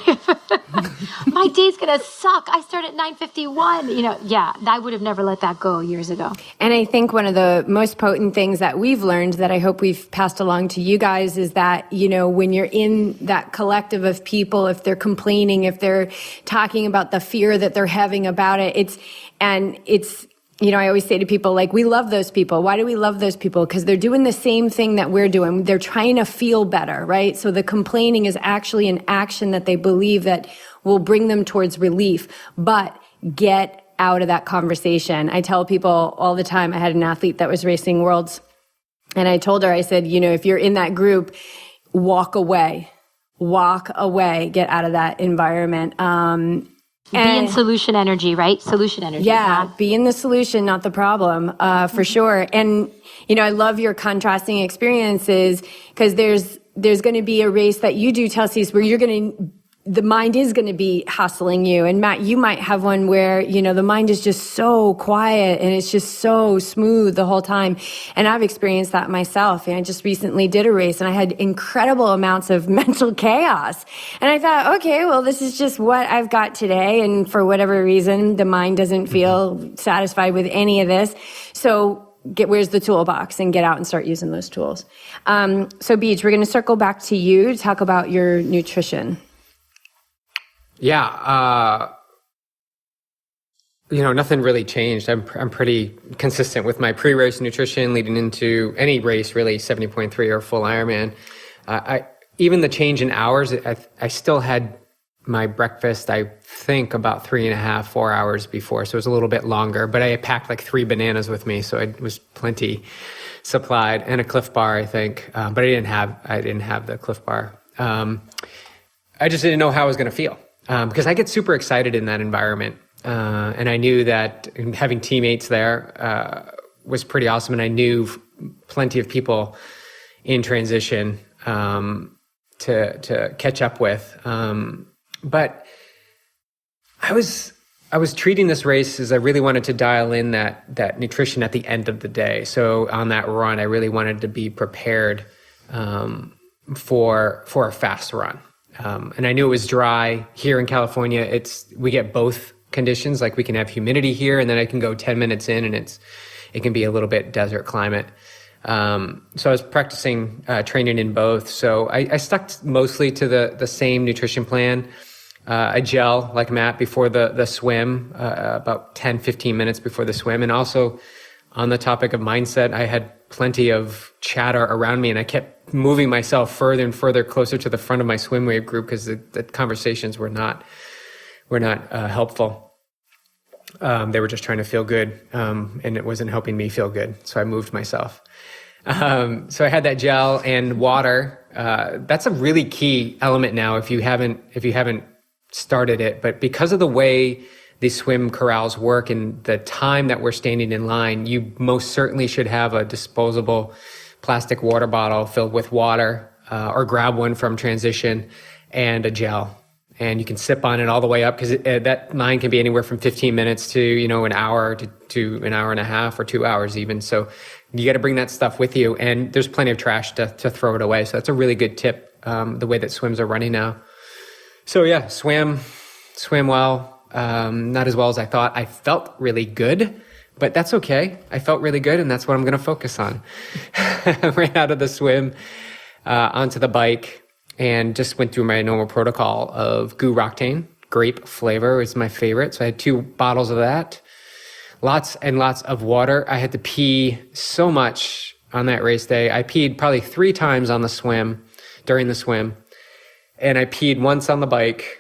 My day's going to suck. I start at 9:51. I would have never let that go years ago. And I think one of the most potent things that we've learned that I hope we've passed along to you guys is that, when you're in that collective of people, if they're complaining, if they're talking about the fear that they're having about it, it's I always say to people, like, we love those people. Why do we love those people? Because they're doing the same thing that we're doing. They're trying to feel better, right? So the complaining is actually an action that they believe that will bring them towards relief. But get out of that conversation. I tell people all the time, I had an athlete that was racing worlds, and I told her, I said, if you're in that group, walk away, get out of that environment. Be in solution energy, right? Solution energy. Yeah, be in the solution, not the problem, for sure. And, I love your contrasting experiences, because there's going to be a race that you do, Telsys, where you're going to the mind is going to be hustling you. And Matt, you might have one where, the mind is just so quiet and it's just so smooth the whole time. And I've experienced that myself. And I just recently did a race and I had incredible amounts of mental chaos. And I thought, okay, well, this is just what I've got today. And for whatever reason, the mind doesn't feel satisfied with any of this. So where's the toolbox and get out and start using those tools. So Beej, we're going to circle back to you to talk about your nutrition. Yeah, nothing really changed. I'm pretty consistent with my pre-race nutrition leading into any race, really 70.3 or full Ironman. Even the change in hours, I still had my breakfast, I think about 3.5, 4 hours before. So it was a little bit longer, but I packed like 3 bananas with me. So it was plenty supplied, and a Cliff Bar, I think. But I didn't have the Cliff Bar. I just didn't know how I was going to feel. Because I get super excited in that environment. And I knew that having teammates there was pretty awesome. And I knew plenty of people in transition to catch up with. But I was treating this race as I really wanted to dial in that nutrition at the end of the day. So on that run, I really wanted to be prepared for a fast run. And I knew it was dry here in California. We get both conditions. Like we can have humidity here, and then I can go 10 minutes in, and it can be a little bit desert climate. So I was practicing training in both. So I stuck mostly to the same nutrition plan. A gel like Matt before the swim, about 10, 15 minutes before the swim. And also on the topic of mindset, I had plenty of chatter around me, and I kept moving myself further and further closer to the front of my swim wave group because the conversations were not helpful. They were just trying to feel good, and it wasn't helping me feel good. So I moved myself. So I had that gel and water. That's a really key element now if you haven't started it. But because of the way these swim corrals work and the time that we're standing in line, you most certainly should have a disposable plastic water bottle filled with water, or grab one from transition, and a gel. And you can sip on it all the way up, because that line can be anywhere from 15 minutes to, an hour to an hour and a half, or 2 hours even. So you got to bring that stuff with you, and there's plenty of trash to throw it away. So that's a really good tip, the way that swims are running now. So yeah, swam well, not as well as I thought. I felt really good, but that's okay. I felt really good, and that's what I'm going to focus on. I ran out of the swim onto the bike and just went through my normal protocol of Goo Roctane. Grape flavor is my favorite. So I had 2 bottles of that. Lots and lots of water. I had to pee so much on that race day. I peed probably 3 times on the swim, during the swim. And I peed once on the bike.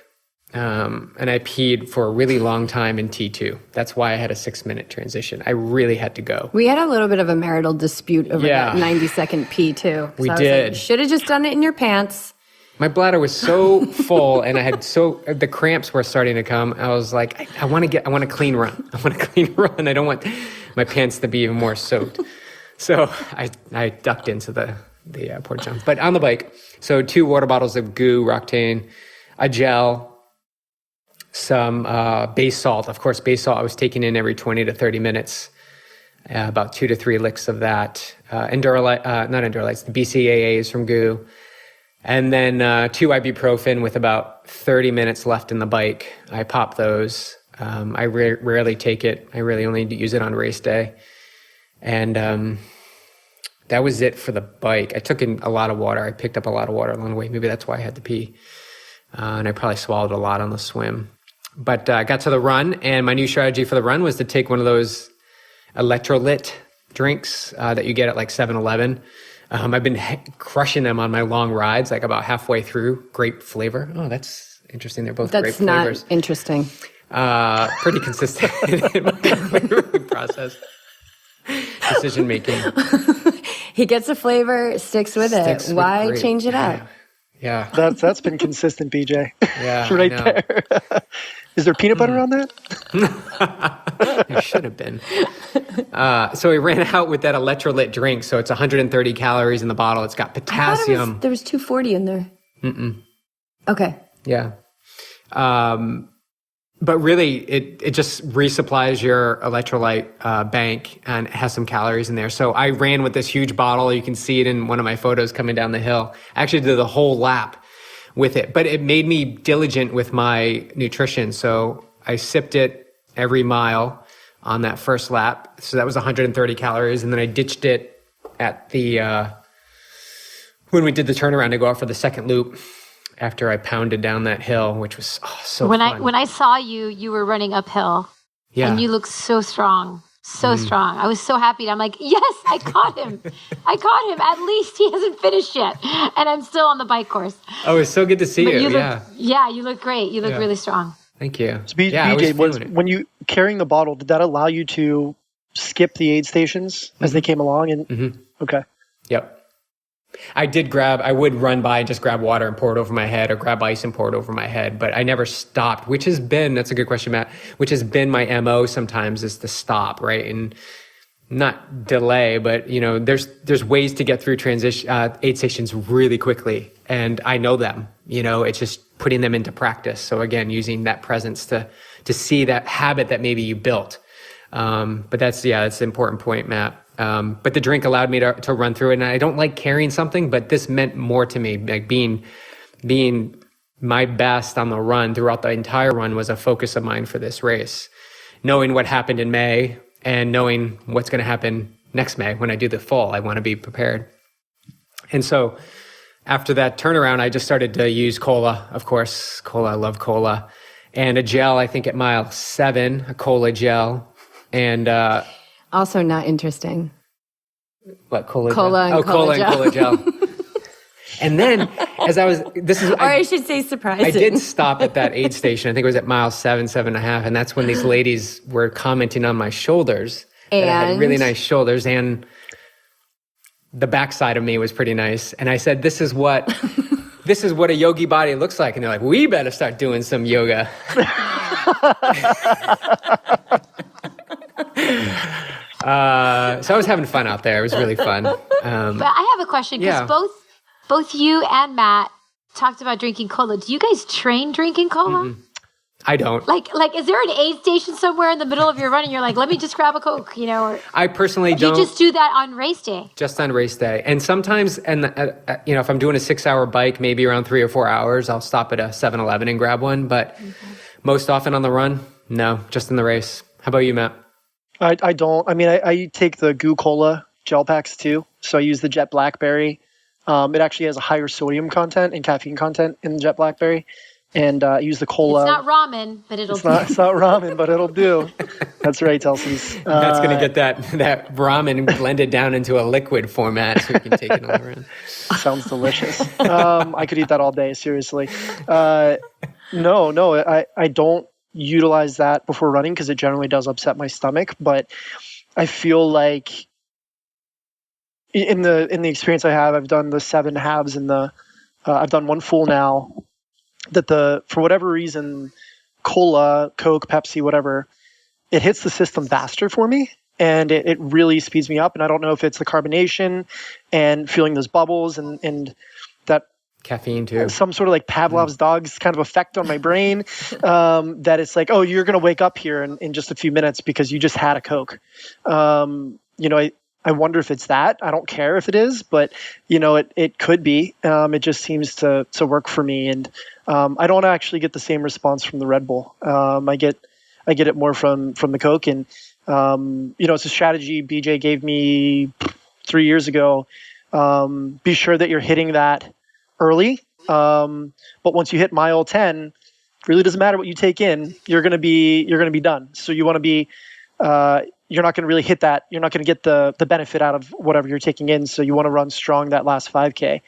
And I peed for a really long time in T2. That's why I had a 6-minute transition. I really had to go. We had a little bit of a marital dispute over that 90-second pee too. We did. Should have just done it in your pants. My bladder was so full, and the cramps were starting to come. I was like, I want a clean run. I want a clean run. I don't want my pants to be even more soaked. So I ducked into the porta john. But on the bike, so 2 water bottles of Goo Roctane, a gel, some base salt. Of course, base salt I was taking in every 20 to 30 minutes, about 2 to 3 licks of that. Not Enduralites, the BCAAs from Goo. And then 2 ibuprofen with about 30 minutes left in the bike. I pop those. I rarely take it. I really only use it on race day. And that was it for the bike. I took in a lot of water. I picked up a lot of water along the way. Maybe that's why I had to pee. And I probably swallowed a lot on the swim. But I got to the run, and my new strategy for the run was to take one of those electrolyte drinks that you get at like 7-Eleven. I've been crushing them on my long rides, like about halfway through. Grape flavor. Oh, that's interesting. They're both grape flavors. That's not interesting. Pretty consistent in my flavoring process. Decision making. He gets a flavor, sticks with it. Why change it up? Yeah. That's been consistent, BJ. Yeah. Right there. Is there peanut butter on that? There should have been. So we ran out with that electrolyte drink. So it's 130 calories in the bottle. It's got potassium. There was 240 in there. Mm-mm. Okay. Yeah. But really, it just resupplies your electrolyte bank, and it has some calories in there. So I ran with this huge bottle. You can see it in one of my photos coming down the hill. I actually did the whole lap with it, but it made me diligent with my nutrition. So I sipped it every mile on that first lap. So that was 130 calories. And then I ditched it at when we did the turnaround to go out for the second loop after I pounded down that hill, which was so fun. When I saw you, you were running uphill. Yeah. And you looked so strong. So strong. I was so happy. I'm like, yes, I caught him. I caught him. At least he hasn't finished yet. And I'm still on the bike course. Oh, it's so good to see you. You look great. You look really strong. Thank you. So BJ, when you carrying the bottle, did that allow you to skip the aid stations as they came along? And okay. Yep. I would run by and just grab water and pour it over my head, or grab ice and pour it over my head, but I never stopped, that's a good question, Matt, which has been my MO sometimes, is to stop, right? And not delay, but there's ways to get through aid stations really quickly. And I know them, it's just putting them into practice. So again, using that presence to see that habit that maybe you built. But that's an important point, Matt. But the drink allowed me to run through it. And I don't like carrying something, but this meant more to me. Like being my best on the run throughout the entire run was a focus of mine for this race. Knowing what happened in May and knowing what's going to happen next May when I do the full, I want to be prepared. And so after that turnaround, I just started to use cola, of course. Cola, I love cola. And a gel, I think at mile 7, a cola gel. And also not interesting. What, cola gel? And cola gel. And then, I should say surprising. I did stop at that aid station. I think it was at mile 7.5. And that's when these ladies were commenting on my shoulders. And I had really nice shoulders. And the backside of me was pretty nice. And I said, this is what a yogi body looks like. And they're like, we better start doing some yoga. So I was having fun out there. It was really fun. But I have a question, because both you and Matt talked about drinking cola. Do you guys train drinking cola? Mm-mm. I don't. Like, is there an aid station somewhere in the middle of your run and you're like, let me just grab a Coke, or I personally don't. You just do that on race day? Just on race day. And sometimes, if I'm doing a 6-hour bike, maybe around 3 or 4 hours, I'll stop at a 7-Eleven and grab one. But most often on the run, no, just in the race. How about you, Matt? I don't. I mean, I take the Goo Cola gel packs too. So I use the Jet Blackberry. It actually has a higher sodium content and caffeine content in the Jet Blackberry. And I use the cola. It's not ramen, but it'll do. It's not ramen, but it'll do. That's right, Telsys. That's going to get that ramen blended down into a liquid format so we can take it all around. Sounds delicious. I could eat that all day, seriously. No, I don't utilize that before running because it generally does upset my stomach. But I feel like in the experience I have, I've done the 7 halves and I've done one full now. That for whatever reason, cola, Coke, Pepsi, whatever, it hits the system faster for me, and it really speeds me up. And I don't know if it's the carbonation and feeling those bubbles and that caffeine too, some sort of like Pavlov's dog's kind of effect on my brain, that it's like, oh, you're going to wake up here in just a few minutes because you just had a Coke. I wonder if it's that. I don't care if it is, but it could be. It just seems to work for me, and I don't actually get the same response from the Red Bull. I get it more from the Coke, and it's a strategy BJ gave me 3 years ago. Be sure that you're hitting that early, but once you hit mile 10, it really doesn't matter what you take in. You're gonna be done. So you want to be. You're not going to really hit that. You're not going to get the benefit out of whatever you're taking in. So you want to run strong that last 5K,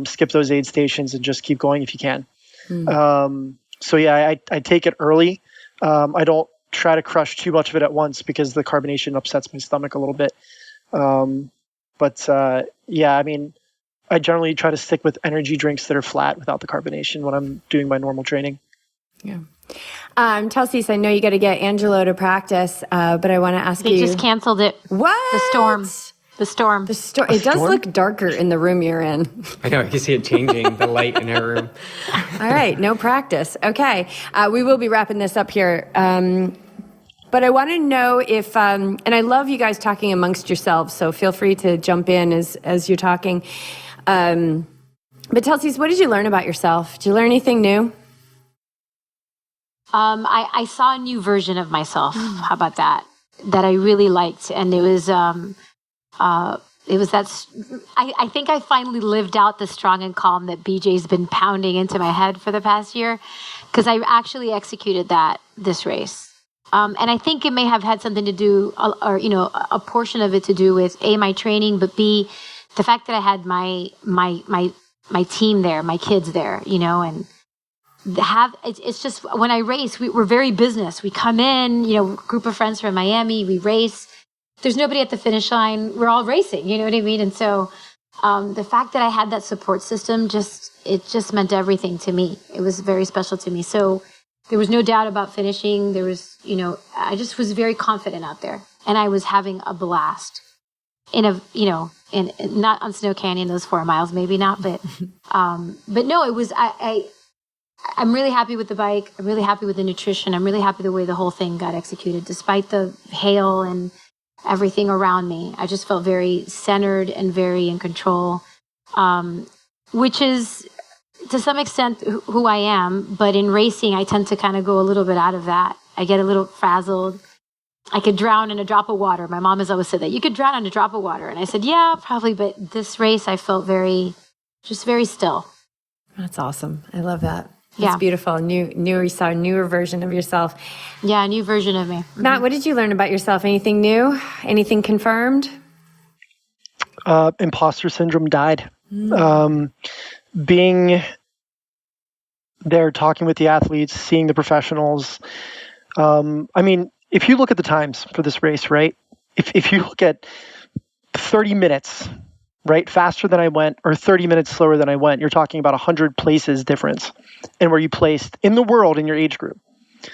skip those aid stations and just keep going if you can. I take it early. I don't try to crush too much of it at once because the carbonation upsets my stomach a little bit. I generally try to stick with energy drinks that are flat without the carbonation when I'm doing my normal training. Yeah. Telsys, I know you got to get Angelo to practice, but I want to ask you. They just canceled it. What? The storm. The storm. It does look darker in the room you're in. I know, I can see it changing, the light in her room. All right, no practice. Okay, we will be wrapping this up here. But I want to know if, and I love you guys talking amongst yourselves, so feel free to jump in as you're talking. But Telsys, what did you learn about yourself? Did you learn anything new? I saw a new version of myself. How about that? That I really liked, and it was that. I think I finally lived out the strong and calm that BJ's been pounding into my head for the past year, because I actually executed that this race. And I think it may have had something to do, or a portion of it to do with A, my training, but B, the fact that I had my team there, my kids there, and it's just when I race, we're very business. We come in, group of friends from Miami, we race. There's nobody at the finish line. We're all racing, you know what I mean? And so the fact that I had that support system it just meant everything to me. It was very special to me. So there was no doubt about finishing. There was, I just was very confident out there, and I was having a blast in not on Snow Canyon, those 4 miles, maybe not, but no, it was, I'm really happy with the bike. I'm really happy with the nutrition. I'm really happy the way the whole thing got executed, despite the hail and everything around me. I just felt very centered and very in control, which is to some extent who I am. But in racing, I tend to kind of go a little bit out of that. I get a little frazzled. I could drown in a drop of water. My mom has always said that you could drown in a drop of water. And I said, yeah, probably. But this race, I felt very still. That's awesome. I love that. Yeah. It's beautiful. You saw a newer version of yourself. Yeah, a new version of me. Mm-hmm. Matt, what did you learn about yourself? Anything new? Anything confirmed? Imposter syndrome died. Being there, talking with the athletes, seeing the professionals. If you look at the times for this race, right? If you look at 30 minutes, right, faster than I went, or 30 minutes slower than I went, you're talking about 100 places difference in where you placed in the world in your age group.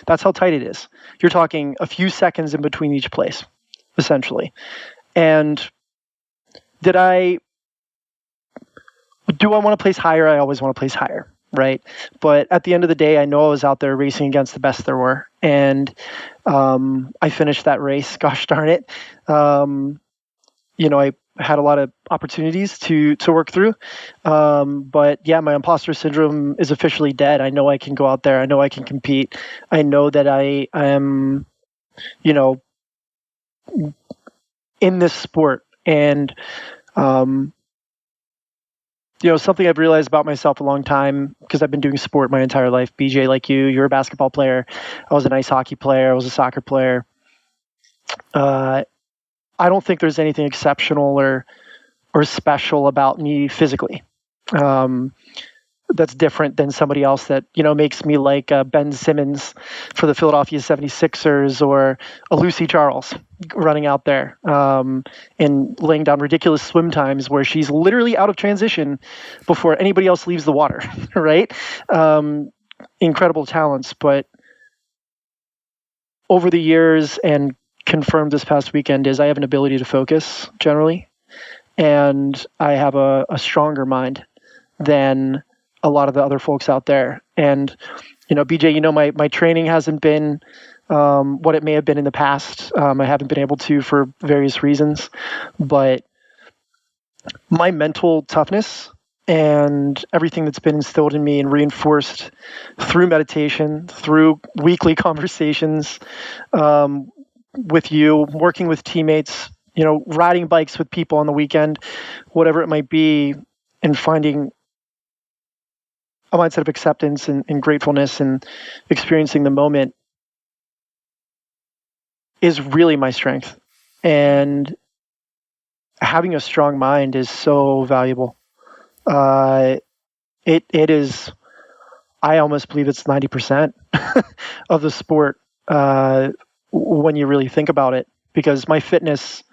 That's how tight it is. You're talking a few seconds in between each place, essentially. And do I want to place higher? I always want to place higher, right? But at the end of the day, I know I was out there racing against the best there were. And I finished that race, gosh darn it. I had a lot of opportunities to work through. But yeah, my imposter syndrome is officially dead. I know I can go out there. I know I can compete. I know that I am, in this sport. And, something I've realized about myself a long time, because I've been doing sport my entire life. BJ, like you're a basketball player. I was an ice hockey player. I was a soccer player. I don't think there's anything exceptional or special about me physically. That's different than somebody else that, makes me like Ben Simmons for the Philadelphia 76ers, or a Lucy Charles running out there and laying down ridiculous swim times where she's literally out of transition before anybody else leaves the water, right? Incredible talents. But over the years, and confirmed this past weekend, is I have an ability to focus generally, and I have a stronger than a lot of the other folks out there. And, BJ, my training hasn't been what it may have been in the past. I haven't been able to for various reasons, but my mental toughness and everything that's been instilled in me and reinforced through meditation, through weekly conversations with you, working with teammates, riding bikes with people on the weekend, whatever it might be, and finding a mindset of acceptance and gratefulness and experiencing the moment is really my strength. And having a strong mind is so valuable. It is, I almost believe it's 90% of the sport when you really think about it, because my fitness,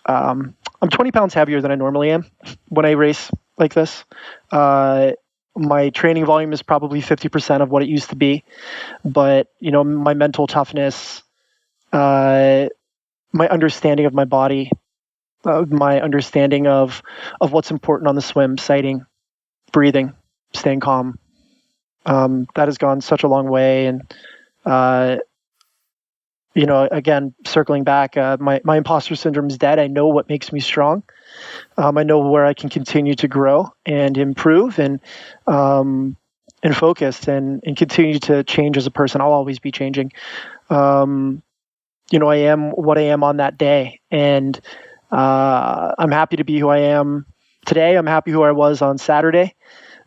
I'm 20 pounds heavier than I normally am when I race like this. My training volume is probably 50% of what it used to be, but my mental toughness, my understanding of my body, my understanding of what's important on the swim, sighting, breathing, staying calm. That has gone such a long way. And, again, circling back, my imposter syndrome is dead. I know what makes me strong. I know where I can continue to grow and improve and focus and continue to change as a person. I'll always be changing. I am what I am on that day. And I'm happy to be who I am today. I'm happy who I was on Saturday.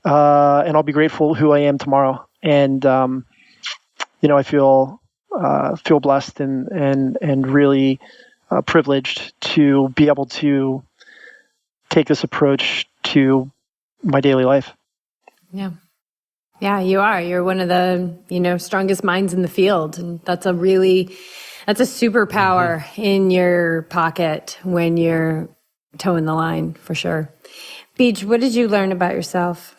And I'll be grateful who I am tomorrow. And, I feel blessed and really privileged to be able to take this approach to my daily life. Yeah. Yeah, you are. You're one of the, strongest minds in the field. And that's a superpower in your pocket when you're towing the line, for sure. Beej, what did you learn about yourself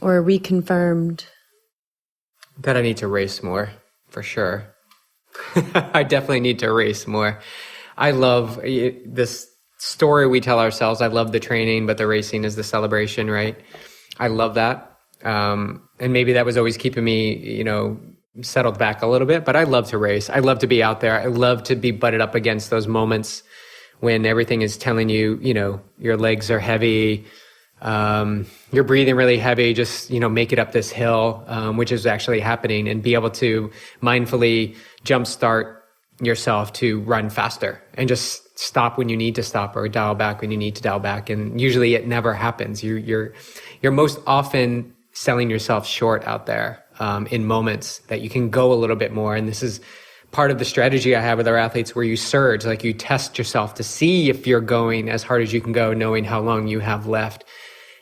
or reconfirmed? That I need to race more, for sure. I definitely need to race more. I love this story we tell ourselves. I love the training, but the racing is the celebration, right? I love that. And maybe that was always keeping me, settled back a little bit, but I love to race. I love to be out there. I love to be butted up against those moments when everything is telling you, your legs are heavy, you're breathing really heavy, just, make it up this hill, which is actually happening, and be able to mindfully jumpstart yourself to run faster and just stop when you need to stop or dial back when you need to dial back. And usually it never happens. You're most often selling yourself short out there, in moments that you can go a little bit more. And this is part of the strategy I have with our athletes, where you surge, like you test yourself to see if you're going as hard as you can go, knowing how long you have left.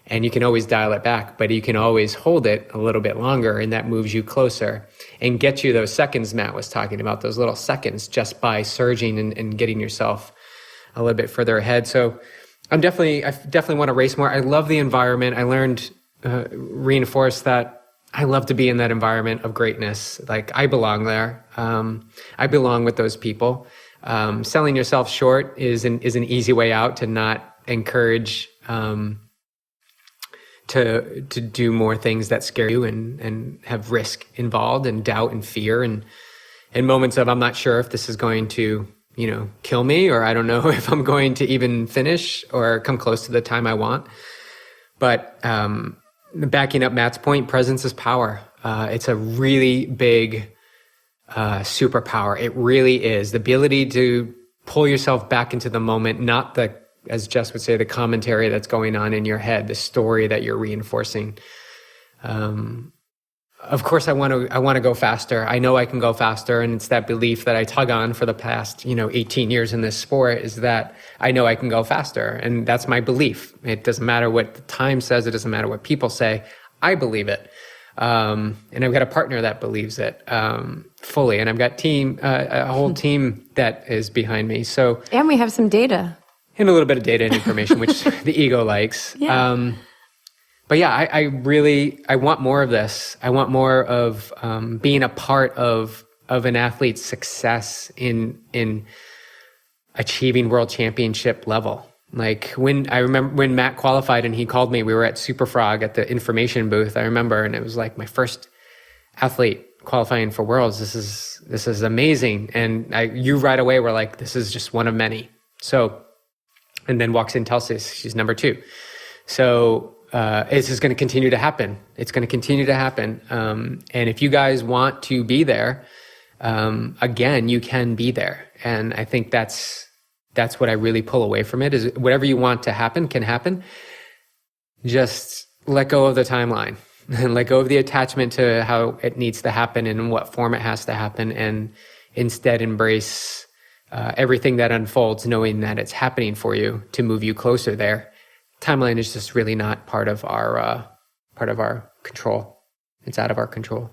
And you can always dial it back, but you can always hold it a little bit longer, and that moves you closer and gets you those seconds Matt was talking about, those little seconds, just by surging and getting yourself a little bit further ahead. So I definitely want to race more. I love the environment. I learned, reinforced that I love to be in that environment of greatness. Like, I belong there. I belong with those people. Selling yourself short is an easy way out to not encourage, to do more things that scare you and have risk involved and doubt and fear and moments of, I'm not sure if this is going to, kill me, or I don't know if I'm going to even finish or come close to the time I want. But backing up Matt's point, presence is power. It's a really big superpower. It really is. The ability to pull yourself back into the moment, not the, as Jess would say, the commentary that's going on in your head, the story that you're reinforcing. Of course, I want to go faster. I know I can go faster, and it's that belief that I tug on for the past, 18 years in this sport, is that I know I can go faster, and that's my belief. It doesn't matter what the time says. It doesn't matter what people say. I believe it, and I've got a partner that believes it fully, and I've got a whole team that is behind me. So, and we have some data. And a little bit of data and information, which the ego likes. Yeah. But yeah, I want more of this. I want more of being a part of an athlete's success in achieving world championship level. Like, I remember when Matt qualified and he called me, we were at Superfrog at the information booth, I remember, and it was like my first athlete qualifying for worlds. This is amazing. And you right away were like, this is just one of many. So, and then walks in Telsys, she's number 2. So it's just going to continue to happen. It's going to continue to happen. And if you guys want to be there, again, you can be there. And I think that's what I really pull away from it, is whatever you want to happen can happen. Just let go of the timeline and let go of the attachment to how it needs to happen and in what form it has to happen, and instead embrace everything that unfolds, knowing that it's happening for you to move you closer there. Timeline is just really not part of our control. It's out of our control.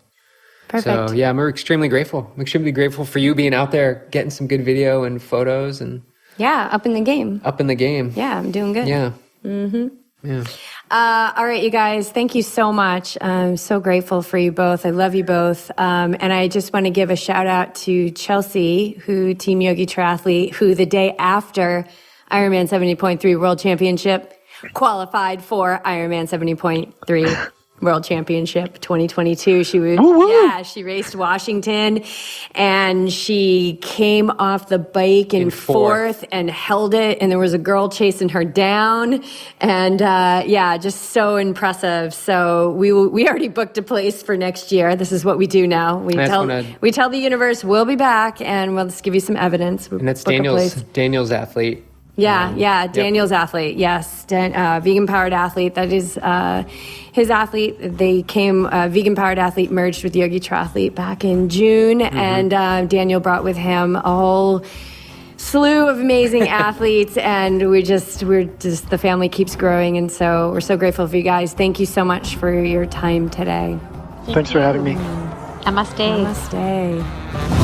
Perfect. So yeah, I'm extremely grateful. I'm extremely grateful for you being out there, getting some good video and photos, and up in the game. Yeah, I'm doing good. Yeah. Mm-hmm. Yeah. All right, you guys, thank you so much. I'm so grateful for you both. I love you both. And I just want to give a shout out to Chelsea, Team YogiTriathlete, who the day after Ironman 70.3 World Championship, qualified for Ironman 70.3 World Championship 2022. She was, she raced Washington, and she came off the bike in fourth and held it, and there was a girl chasing her down, and just so impressive. So we already booked a place for next year. This is what we do now. We tell the universe we'll be back, and we'll just give you some evidence. And that's Daniel's athlete. Daniel's athlete. Yes, vegan powered athlete. That is his athlete. They came. Vegan powered athlete merged with YogiTriathlete back in June, and Daniel brought with him a whole slew of amazing athletes, and we're just the family keeps growing, and so we're so grateful for you guys. Thank you so much for your time today. Thanks for having me. Namaste. Namaste.